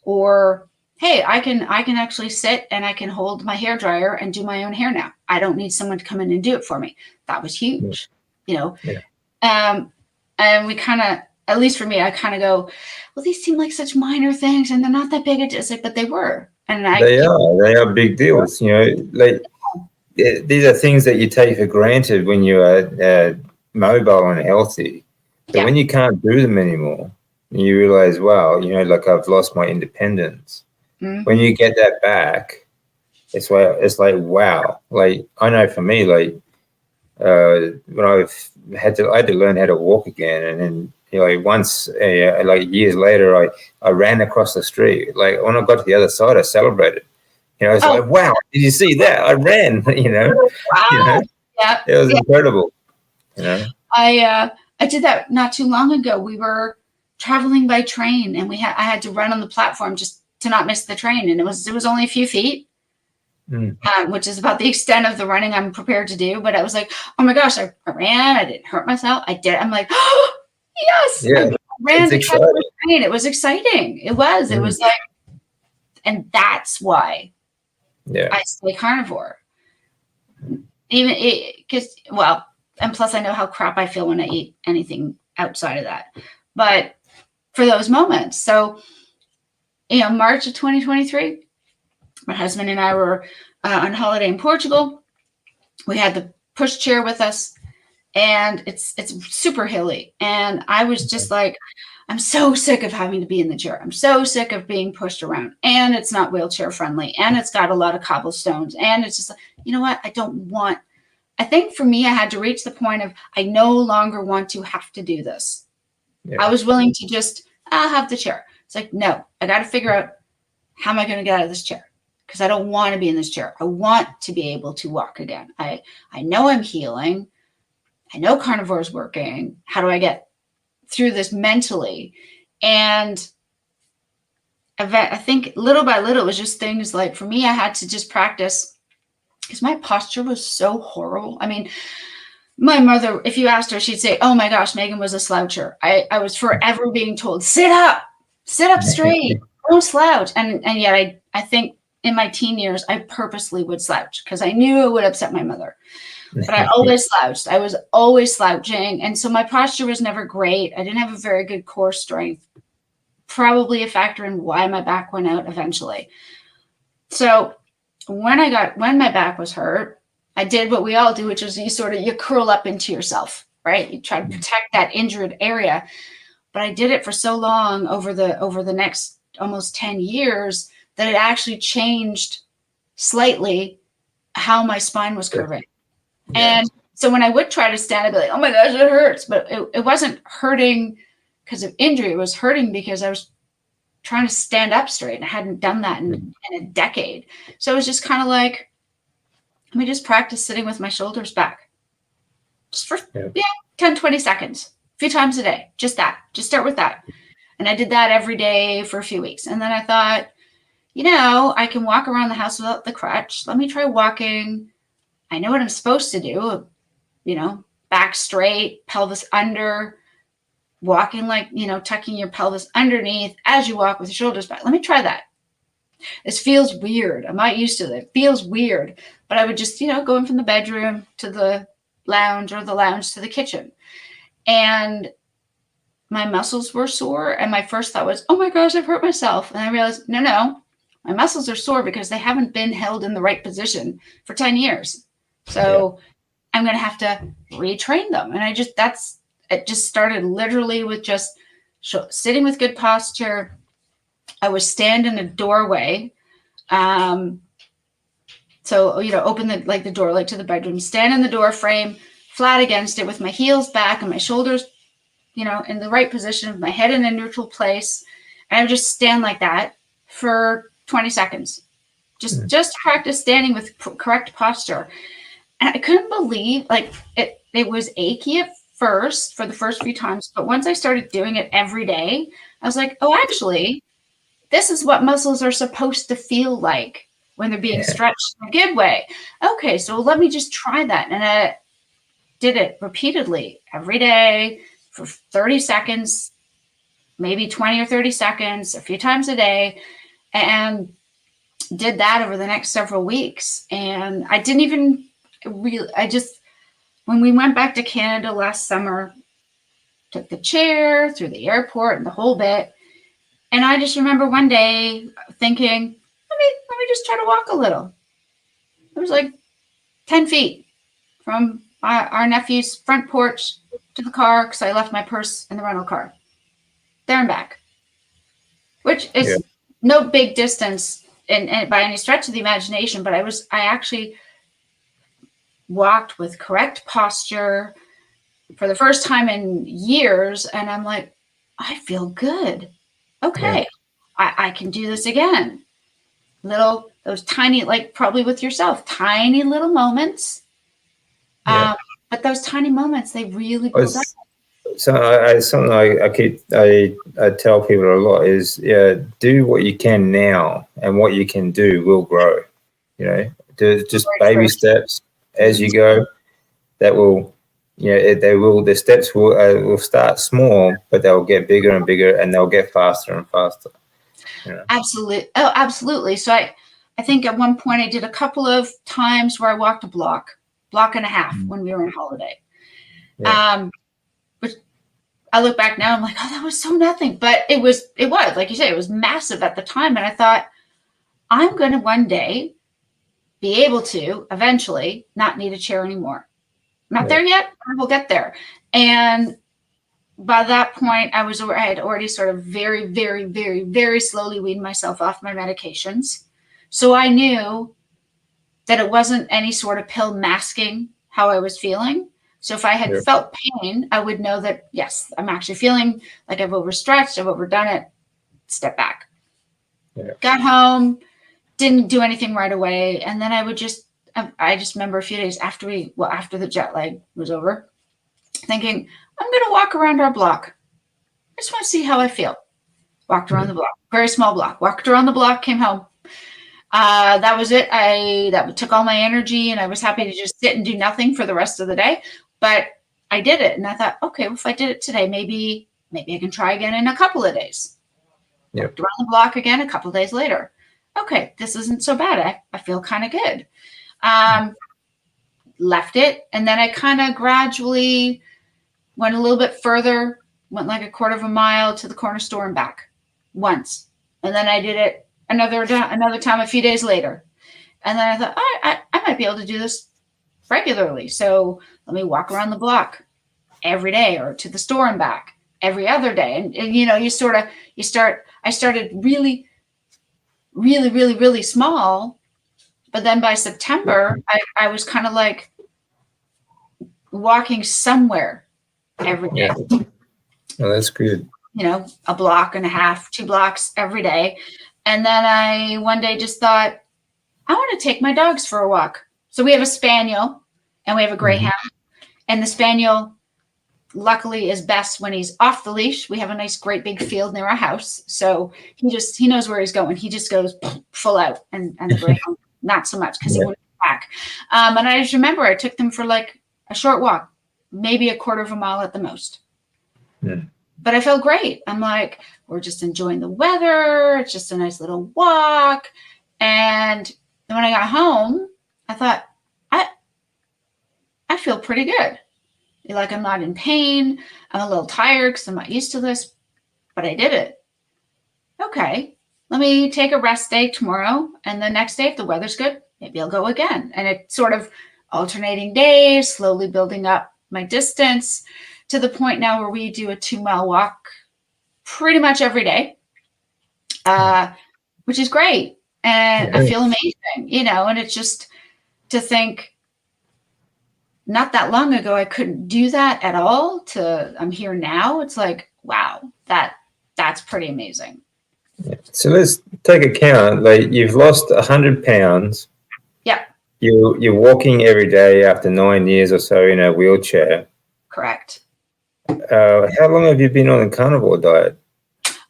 Or, hey, I can actually sit and I can hold my hair dryer and do my own hair now. I don't need someone to come in and do it for me. That was huge, you know. Yeah. And we kind of, at least for me, I kind of go, well, these seem like such minor things, and they're not that big. It's like, but they were. And they are big deals. You know, like these are things that you take for granted when you are mobile and healthy. But when you can't do them anymore, you realize, wow, you know, like I've lost my independence. Mm-hmm. When you get that back, it's like wow. Like I know for me, like when I had to learn how to walk again, and then, you know, once like years later, I ran across the street. Like when I got to the other side, I celebrated. You know, it's like, wow, did you see that? I ran. You know, wow. You know? Yeah, it was incredible. You know, I did that not too long ago. We were traveling by train, and I had to run on the platform just to not miss the train, and it was only a few feet. Which is about the extent of the running I'm prepared to do. But I was like, oh my gosh, I ran. I didn't hurt myself. I did. I'm like, oh, yes. Yeah, I ran to catch the train. It was exciting. It was. It was like, and that's why I stay carnivore. Even because, well, and plus I know how crap I feel when I eat anything outside of that. But for those moments, so, you know, March of 2023, My husband and I were on holiday in Portugal. We had the push chair with us, and it's super hilly. And I was just like, I'm so sick of having to be in the chair. I'm so sick of being pushed around, and it's not wheelchair friendly, and it's got a lot of cobblestones, and it's just like, you know what? I think for me, I had to reach the point of I no longer want to have to do this. I was willing to just, I'll have the chair. It's like, no, I got to figure out how am I going to get out of this chair? Because I don't want to be in this chair. I want to be able to walk again. I know I'm healing. I know Carnivore is working. How do I get through this mentally? And I think little by little, it was just things like, for me, I had to just practice because my posture was so horrible. I mean, my mother, if you asked her, she'd say, oh my gosh, Meghan was a sloucher. I was forever being told, sit up straight, don't slouch. And yet I think in my teen years, I purposely would slouch because I knew it would upset my mother. But I always slouched. I was always slouching. And so my posture was never great. I didn't have a very good core strength. Probably a factor in why my back went out eventually. So when my back was hurt, I did what we all do, which is you curl up into yourself, right? You try to protect that injured area. But I did it for so long over the next almost 10 years that it actually changed slightly how my spine was curving. Yeah. And so when I would try to stand, I'd be like, oh my gosh, it hurts. But it wasn't hurting because of injury. It was hurting because I was trying to stand up straight. And I hadn't done that in a decade. So it was just kind of like, let me just practice sitting with my shoulders back. Just for 10, 20 seconds, a few times a day. Just start with that. And I did that every day for a few weeks. And then I thought, I can walk around the house without the crutch. Let me try walking. I know what I'm supposed to do, back straight, pelvis under, walking like, tucking your pelvis underneath as you walk with your shoulders back. Let me try that. This feels weird. I'm not used to it. It feels weird. But I would just, going from the bedroom to the lounge or the lounge to the kitchen. And my muscles were sore. And my first thought was, oh my gosh, I've hurt myself. And I realized, no, my muscles are sore because they haven't been held in the right position for 10 years. So I'm going to have to retrain them. And it just started literally with just sitting with good posture. I would stand in a doorway. So, open the door, like to the bedroom, stand in the door frame, flat against it with my heels back and my shoulders, in the right position, with my head in a neutral place. And I would just stand like that for 20 seconds. Just practice standing with correct posture. And I couldn't believe, it was achy at first for the first few times. But once I started doing it every day, I was like, oh, actually, this is what muscles are supposed to feel like when they're being stretched in a good way. Okay, so let me just try that. And I did it repeatedly every day for 30 seconds, maybe 20 or 30 seconds, a few times a day, and did that over the next several weeks. And I didn't even when we went back to Canada last summer, took the chair through the airport and the whole bit. And I just remember one day thinking, let me just try to walk a little. It was like 10 feet from our nephew's front porch to the car because I left my purse in the rental car. There and back, which is no big distance and by any stretch of the imagination, but I actually walked with correct posture for the first time in years. And I'm like, I feel good. Okay. I can do this again. Those tiny, like probably with yourself, tiny little moments. But those tiny moments, they really build up. So something I tell people a lot is, do what you can now, and what you can do will grow. Do just baby steps as you go. That will, the steps will start small, but they'll get bigger and bigger, and they'll get faster and faster. Absolutely. Oh, absolutely. So I think at one point I did a couple of times where I walked a block and a half when we were on holiday. Which I look back now, I'm like, oh, that was so nothing. But it was, like you say, it was massive at the time. And I thought, I'm going to one day be able to eventually not need a chair anymore. I'm not there yet, but we'll get there. And by that point, I had already sort of very, very, very, very slowly weaned myself off my medications. So I knew that it wasn't any sort of pill masking how I was feeling. So if I had felt pain, I would know that, yes, I'm actually feeling like I've overstretched, I've overdone it, step back. Got home, didn't do anything right away. And then I just remember a few days after the jet lag was over, thinking, I'm going to walk around our block. I just want to see how I feel. Walked around the block, very small block, walked around the block, came home. That was it. That took all my energy, and I was happy to just sit and do nothing for the rest of the day. But I did it, and I thought, okay, well, if I did it today, maybe I can try again in a couple of days. Walked around the block again a couple of days later. Okay, this isn't so bad. I feel kind of good. Left it, and then I kind of gradually went a little bit further, went like a quarter of a mile to the corner store and back once. And then I did it another time a few days later. And then I thought, I might be able to do this regularly. So let me walk around the block every day, or to the store and back every other day. And I started really, really, really, really small. But then by September, I was kind of like walking somewhere every day. Oh, that's good. A block and a half, 2 blocks every day. And then I one day just thought, I want to take my dogs for a walk. So we have a spaniel and we have a greyhound. And the spaniel, luckily, is best when he's off the leash. We have a nice, great big field near our house. So he knows where he's going. He just goes full out. And the greyhound, not so much, because he wouldn't go back. And I just remember I took them for like a short walk, maybe a quarter of a mile at the most. But I felt great. I'm like, we're just enjoying the weather. It's just a nice little walk. And then when I got home, I thought, I feel pretty good. Like, I'm not in pain. I'm a little tired because I'm not used to this, but I did it. Okay, let me take a rest day tomorrow. And the next day, if the weather's good, maybe I'll go again. And it's sort of alternating days, slowly building up my distance to the point now where we do a 2-mile walk pretty much every day, which is great. And I feel amazing, and it's just to think, not that long ago, I couldn't do that at all. I'm here now. It's like, wow, that's pretty amazing. So let's take a count. Like, you've lost 100 pounds. Yeah. You're walking every day after 9 years or so in a wheelchair. Correct. How long have you been on the carnivore diet?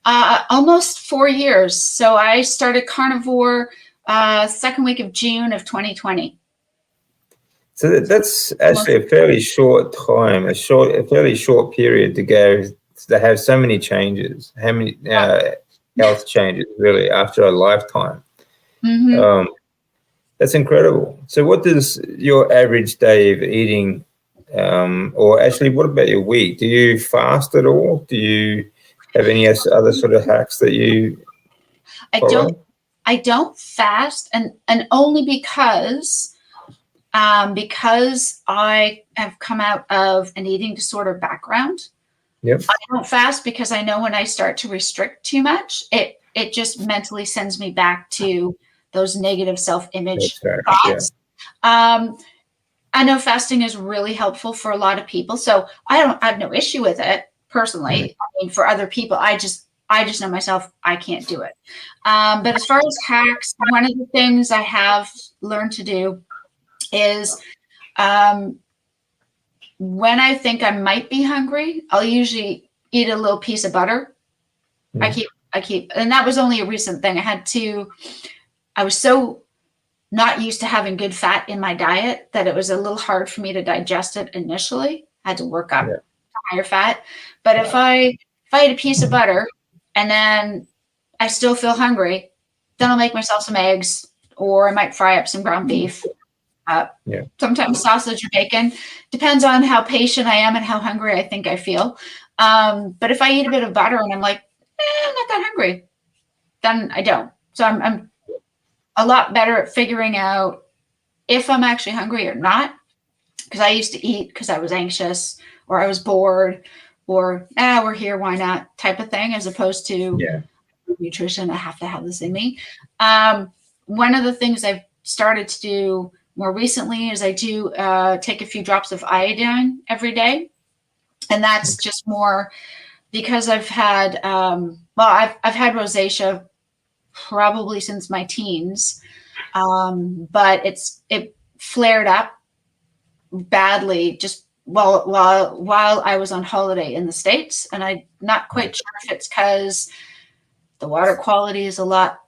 Almost 4 years. So I started carnivore second week of June of 2020. So that's actually a fairly short time, a fairly short period to have so many changes. How many health changes, really, after a lifetime? That's incredible. So what does your average day of eating, or actually, what about your week? Do you fast at all? Do you have any other sort of hacks that you follow? I don't fast, and only because I have come out of an eating disorder background. Yep. I don't fast because I know when I start to restrict too much, it just mentally sends me back to those negative self-image thoughts. Yeah. I know fasting is really helpful for a lot of people, so I have no issue with it personally. I mean, for other people, I just know myself, I can't do it. But as far as hacks, one of the things I have learned to do is when I think I might be hungry, I'll usually eat a little piece of butter. I keep, and that was only a recent thing. I was so not used to having good fat in my diet that it was a little hard for me to digest it initially. I had to work up to higher fat. But if I eat a piece of butter and then I still feel hungry, then I'll make myself some eggs, or I might fry up some ground beef. Sometimes sausage or bacon. Depends on how patient I am and how hungry I think I feel. But if I eat a bit of butter and I'm like, I'm not that hungry, then I don't. So I'm a lot better at figuring out if I'm actually hungry or not. Because I used to eat because I was anxious or I was bored or we're here, why not type of thing, as opposed to nutrition. I have to have this in me. One of the things I've started to do more recently is I do take a few drops of iodine every day. And that's just more because I've had, I've had rosacea probably since my teens, but it flared up badly just while I was on holiday in the States. And I'm not quite sure if it's because the water quality is a lot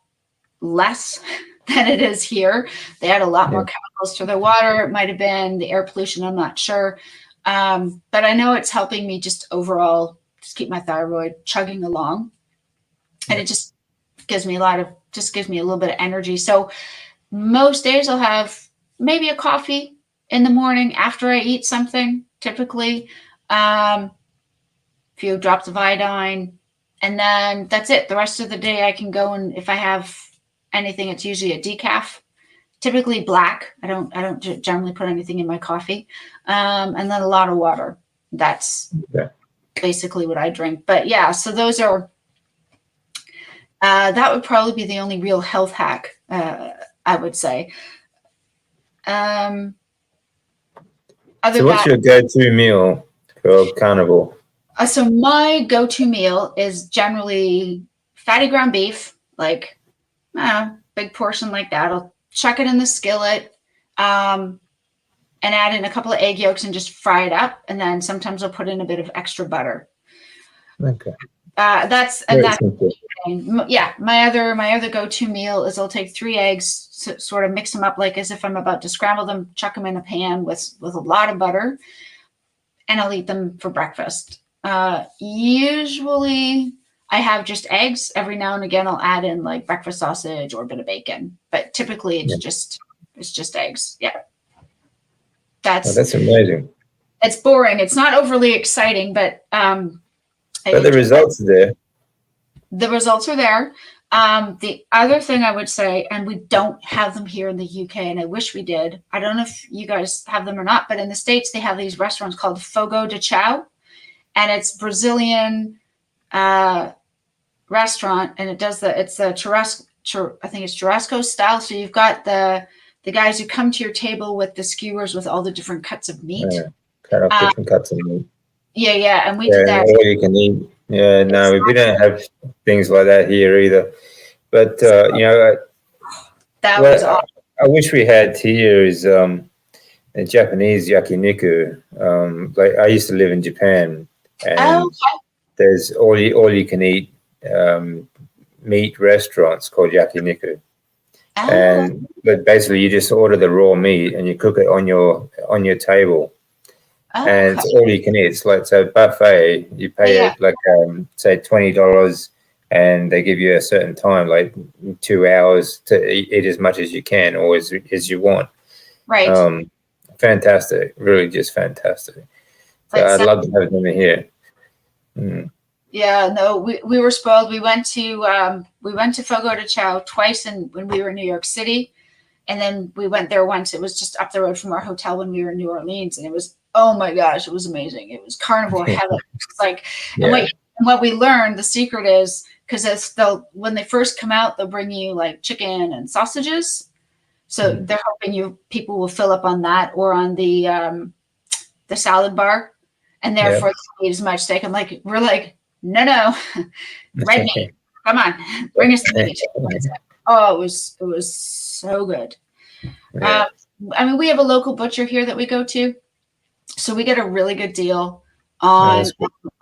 less than it is here. They had a lot more chemicals to their water. It might have been the air pollution. I'm not sure. But I know it's helping me just overall just keep my thyroid chugging along. And it just gives me a little bit of energy. So most days I'll have maybe a coffee in the morning after I eat something, typically, a few drops of iodine, and then that's it. The rest of the day I can go, and if I have anything, it's usually a decaf, typically black. I don't generally put anything in my coffee, and then a lot of water. That's basically what I drink. But yeah, so those are that would probably be the only real health hack, I would say. So what's your go-to meal for carnivore? So my go-to meal is generally fatty ground beef, like big portion like that. I'll chuck it in the skillet and add in a couple of egg yolks and just fry it up. And then sometimes I'll put in a bit of extra butter. Okay. That's my other go-to meal is I'll take 3 eggs, sort of mix them up like as if I'm about to scramble them, chuck them in a pan with a lot of butter, and I'll eat them for breakfast. Usually I have just eggs. Every now and again I'll add in like breakfast sausage or a bit of bacon, but typically it's just eggs. Yeah. That's amazing. It's boring. It's not overly exciting, but the results are there. The results are there. The other thing I would say, and we don't have them here in the UK, and I wish we did. I don't know if you guys have them or not, but in the States, they have these restaurants called Fogo de Chao, and it's Brazilian restaurant, and it's a churrasco, I think it's churrasco style. So you've got the guys who come to your table with the skewers with all the different cuts of meat. Different cuts of meat. Yeah, and we do that. All you can eat. Yeah, no, we don't have things like that here either. But that was awesome. I wish we had here is a Japanese yakiniku. Like I used to live in Japan, and there's all you can eat meat restaurants called yakiniku. But basically you just order the raw meat and you cook it on your table. And it's all you can eat. It's like a buffet. You pay it like say $20, and they give you a certain time, like 2 hours, to eat as much as you can or as you want. Right. Fantastic. Really, just fantastic. So I'd love to have them here. Mm. Yeah. No, we were spoiled. We went to Fogo de Chao twice, when we were in New York City, and then we went there once. It was just up the road from our hotel when we were in New Orleans, and it was. Oh my gosh, it was amazing. It was carnivore heaven. It's like, and what we learned, the secret is because when they first come out, they'll bring you like chicken and sausages. So they're hoping people will fill up on that or on the salad bar, and therefore they eat as much steak. We're like, no, red meat. Come on, bring us the meat. Oh, it was so good. Yeah. We have a local butcher here that we go to. So we get a really good deal on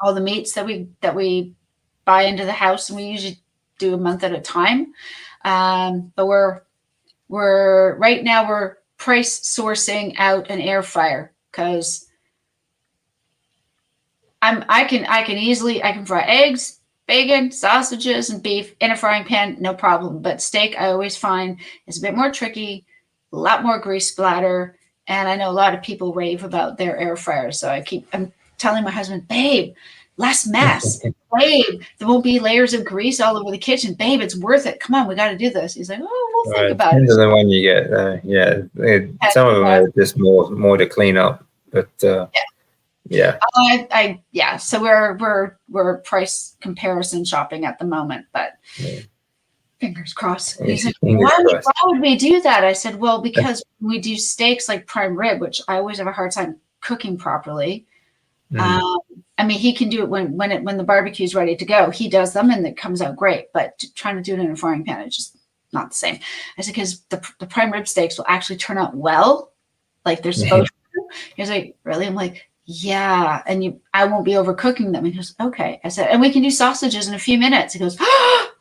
all the meats that we buy into the house, and we usually do a month at a time. But we're right now we're price sourcing out an air fryer because I can fry eggs, bacon, sausages, and beef in a frying pan, no problem. But steak I always find is a bit more tricky, a lot more grease splatter. And I know a lot of people rave about their air fryer. So I'm telling my husband, babe, less mess. Babe, there won't be layers of grease all over the kitchen. Babe, it's worth it. Come on, we got to do this. He's like, oh, we'll think about it. Depends on the one you get. Some of them are just more to clean up, but yeah. Yeah. So we're price comparison shopping at the moment, but fingers crossed. He's like, why would we do that? I said, well, because we do steaks like prime rib, which I always have a hard time cooking properly. I mean, he can do it when the barbecue's ready to go. He does them and it comes out great. But trying to do it in a frying pan is just not the same. I said, because the prime rib steaks will actually turn out well, like they're supposed to. He's like, really? I'm like, yeah. And I won't be overcooking them. He goes, okay. I said, and we can do sausages in a few minutes. He goes,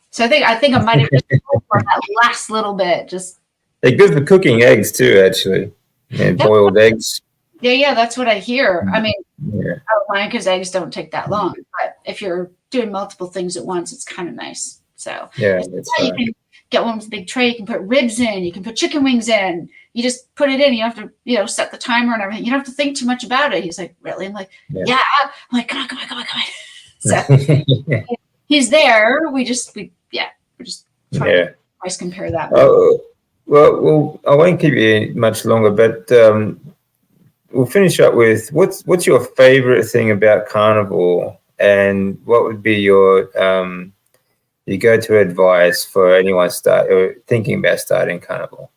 so I think I might have just for that last little bit. Just they're good for cooking eggs too, actually. And boiled eggs. Yeah, that's what I hear. I mean, I don't mind because eggs don't take that long. But if you're doing multiple things at once, it's kind of nice. So you can get one with a big tray. You can put ribs in. You can put chicken wings in. You just put it in. You have to, set the timer and everything. You don't have to think too much about it. He's like, really? I'm like, yeah. I'm like, come on. So he's there. We're just trying to price compare that. Well, I won't keep you much longer, but we'll finish up with what's your favorite thing about Carnivore, and what would be your go-to advice for anyone thinking about starting Carnivore?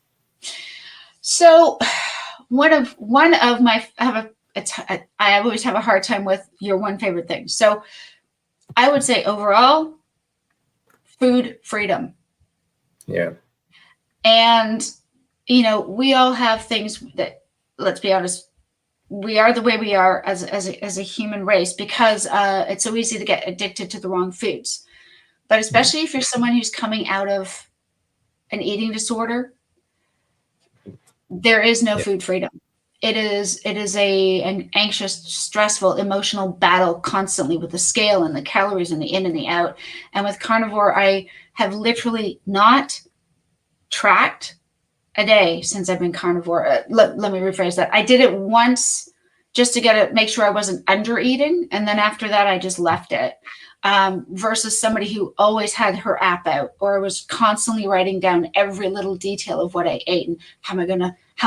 So one of my I always have a hard time with your one favorite thing. So I would say overall, food freedom. Yeah. And we all have things that, let's be honest, we are the way we are as a human race because it's so easy to get addicted to the wrong foods. But especially if you're someone who's coming out of an eating disorder, there is no food freedom. It is an anxious, stressful, emotional battle constantly with the scale and the calories and the in and the out. And with Carnivore, I have literally not tracked a day since I've been Carnivore. Let me rephrase that. I did it once just to make sure I wasn't under eating. And then after that, I just left it. Versus somebody who always had her app out or was constantly writing down every little detail of what I ate and how am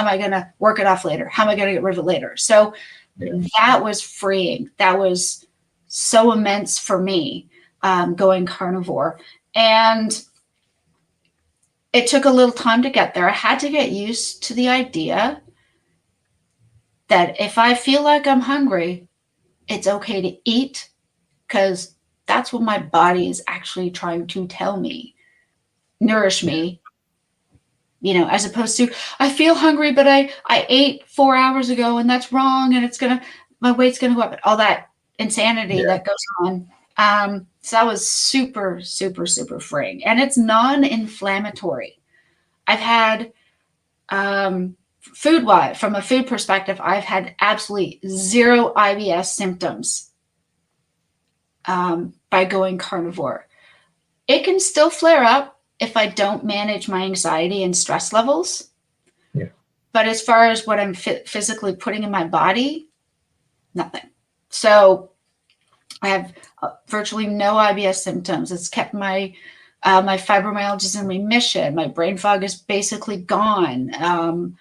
I gonna work it off later? How am I gonna get rid of it later? So that was freeing. That was so immense for me, going Carnivore. And it took a little time to get there. I had to get used to the idea that if I feel like I'm hungry, it's okay to eat because that's what my body is actually trying to tell me, nourish me, as opposed to I feel hungry, but I ate 4 hours ago and that's wrong. And my weight's going to go up. All that insanity that goes on. So that was super, super, super freeing. And it's non-inflammatory. I've had, food-wise, from a food perspective, I've had absolutely zero IBS symptoms by going Carnivore. It can still flare up if I don't manage my anxiety and stress levels. Yeah. But as far as what I'm physically putting in my body, nothing. So I have virtually no IBS symptoms. It's kept my fibromyalgia in remission. My brain fog is basically gone.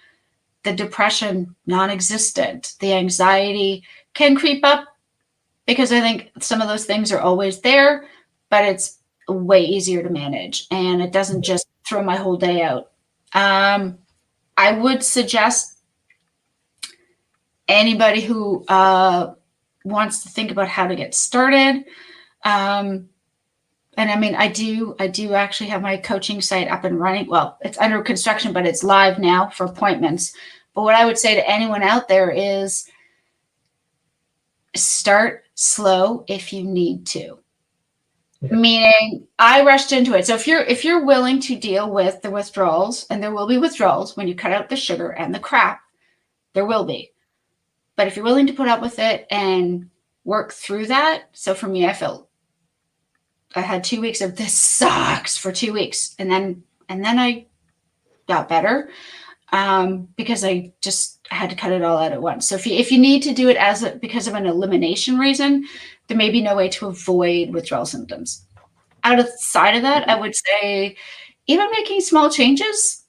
The depression, non-existent. The anxiety can creep up because I think some of those things are always there, but it's way easier to manage and it doesn't just throw my whole day out. I would suggest anybody who wants to think about how to get started. And I mean, I do actually have my coaching site up and running. Well, it's under construction, but it's live now for appointments. But what I would say to anyone out there is start slow if you need to. Meaning I rushed into it. So if you're willing to deal with the withdrawals, and there will be withdrawals when you cut out the sugar and the crap, there will be. But if you're willing to put up with it and work through that. So for me, I had 2 weeks of this sucks for 2 weeks. And then I got better. because I just had to cut it all out at once. So if you need to do it because of an elimination reason, there may be no way to avoid withdrawal symptoms. Outside of that, I would say even making small changes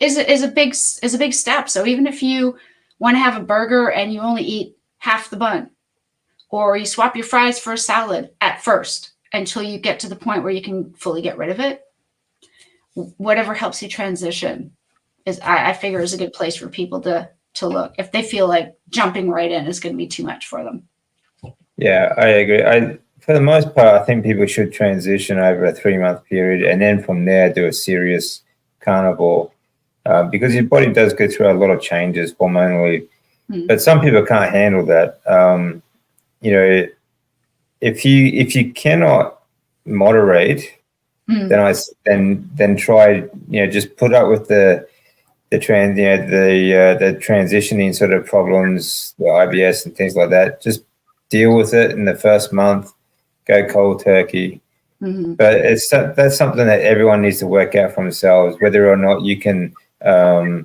is a big step. So even if you want to have a burger and you only eat half the bun, or you swap your fries for a salad at first until you get to the point where you can fully get rid of it, whatever helps you transition I figure is a good place for people to look if they feel like jumping right in is going to be too much for them. Yeah, I agree. For the most part, I think people should transition over a 3-month period, and then from there do a serious carnivore, because your body does go through a lot of changes hormonally. But some people can't handle that. If you cannot moderate, then try just put up with the transitioning sort of problems, the IBS and things like that. Just deal with it in the first month. Go cold turkey. But that's something that everyone needs to work out for themselves, whether or not you can handle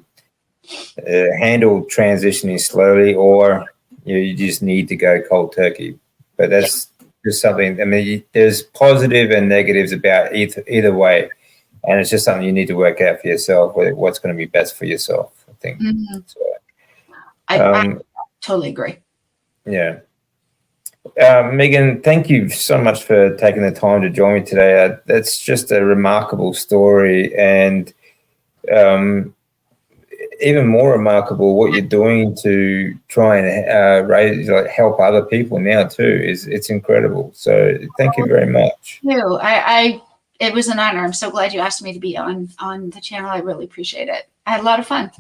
transitioning slowly, or you just need to go cold turkey. But that's just something. I mean, there's positive and negatives about either way, and it's just something you need to work out for yourself, what's going to be best for yourself, I think. So, I totally agree. Yeah. Meghan, thank you so much for taking the time to join me today. That's just a remarkable story, and even more remarkable what you're doing to try and help other people now too. It's incredible. So thank you very much. Thank you. It was an honor. I'm so glad you asked me to be on the channel. I really appreciate it. I had a lot of fun.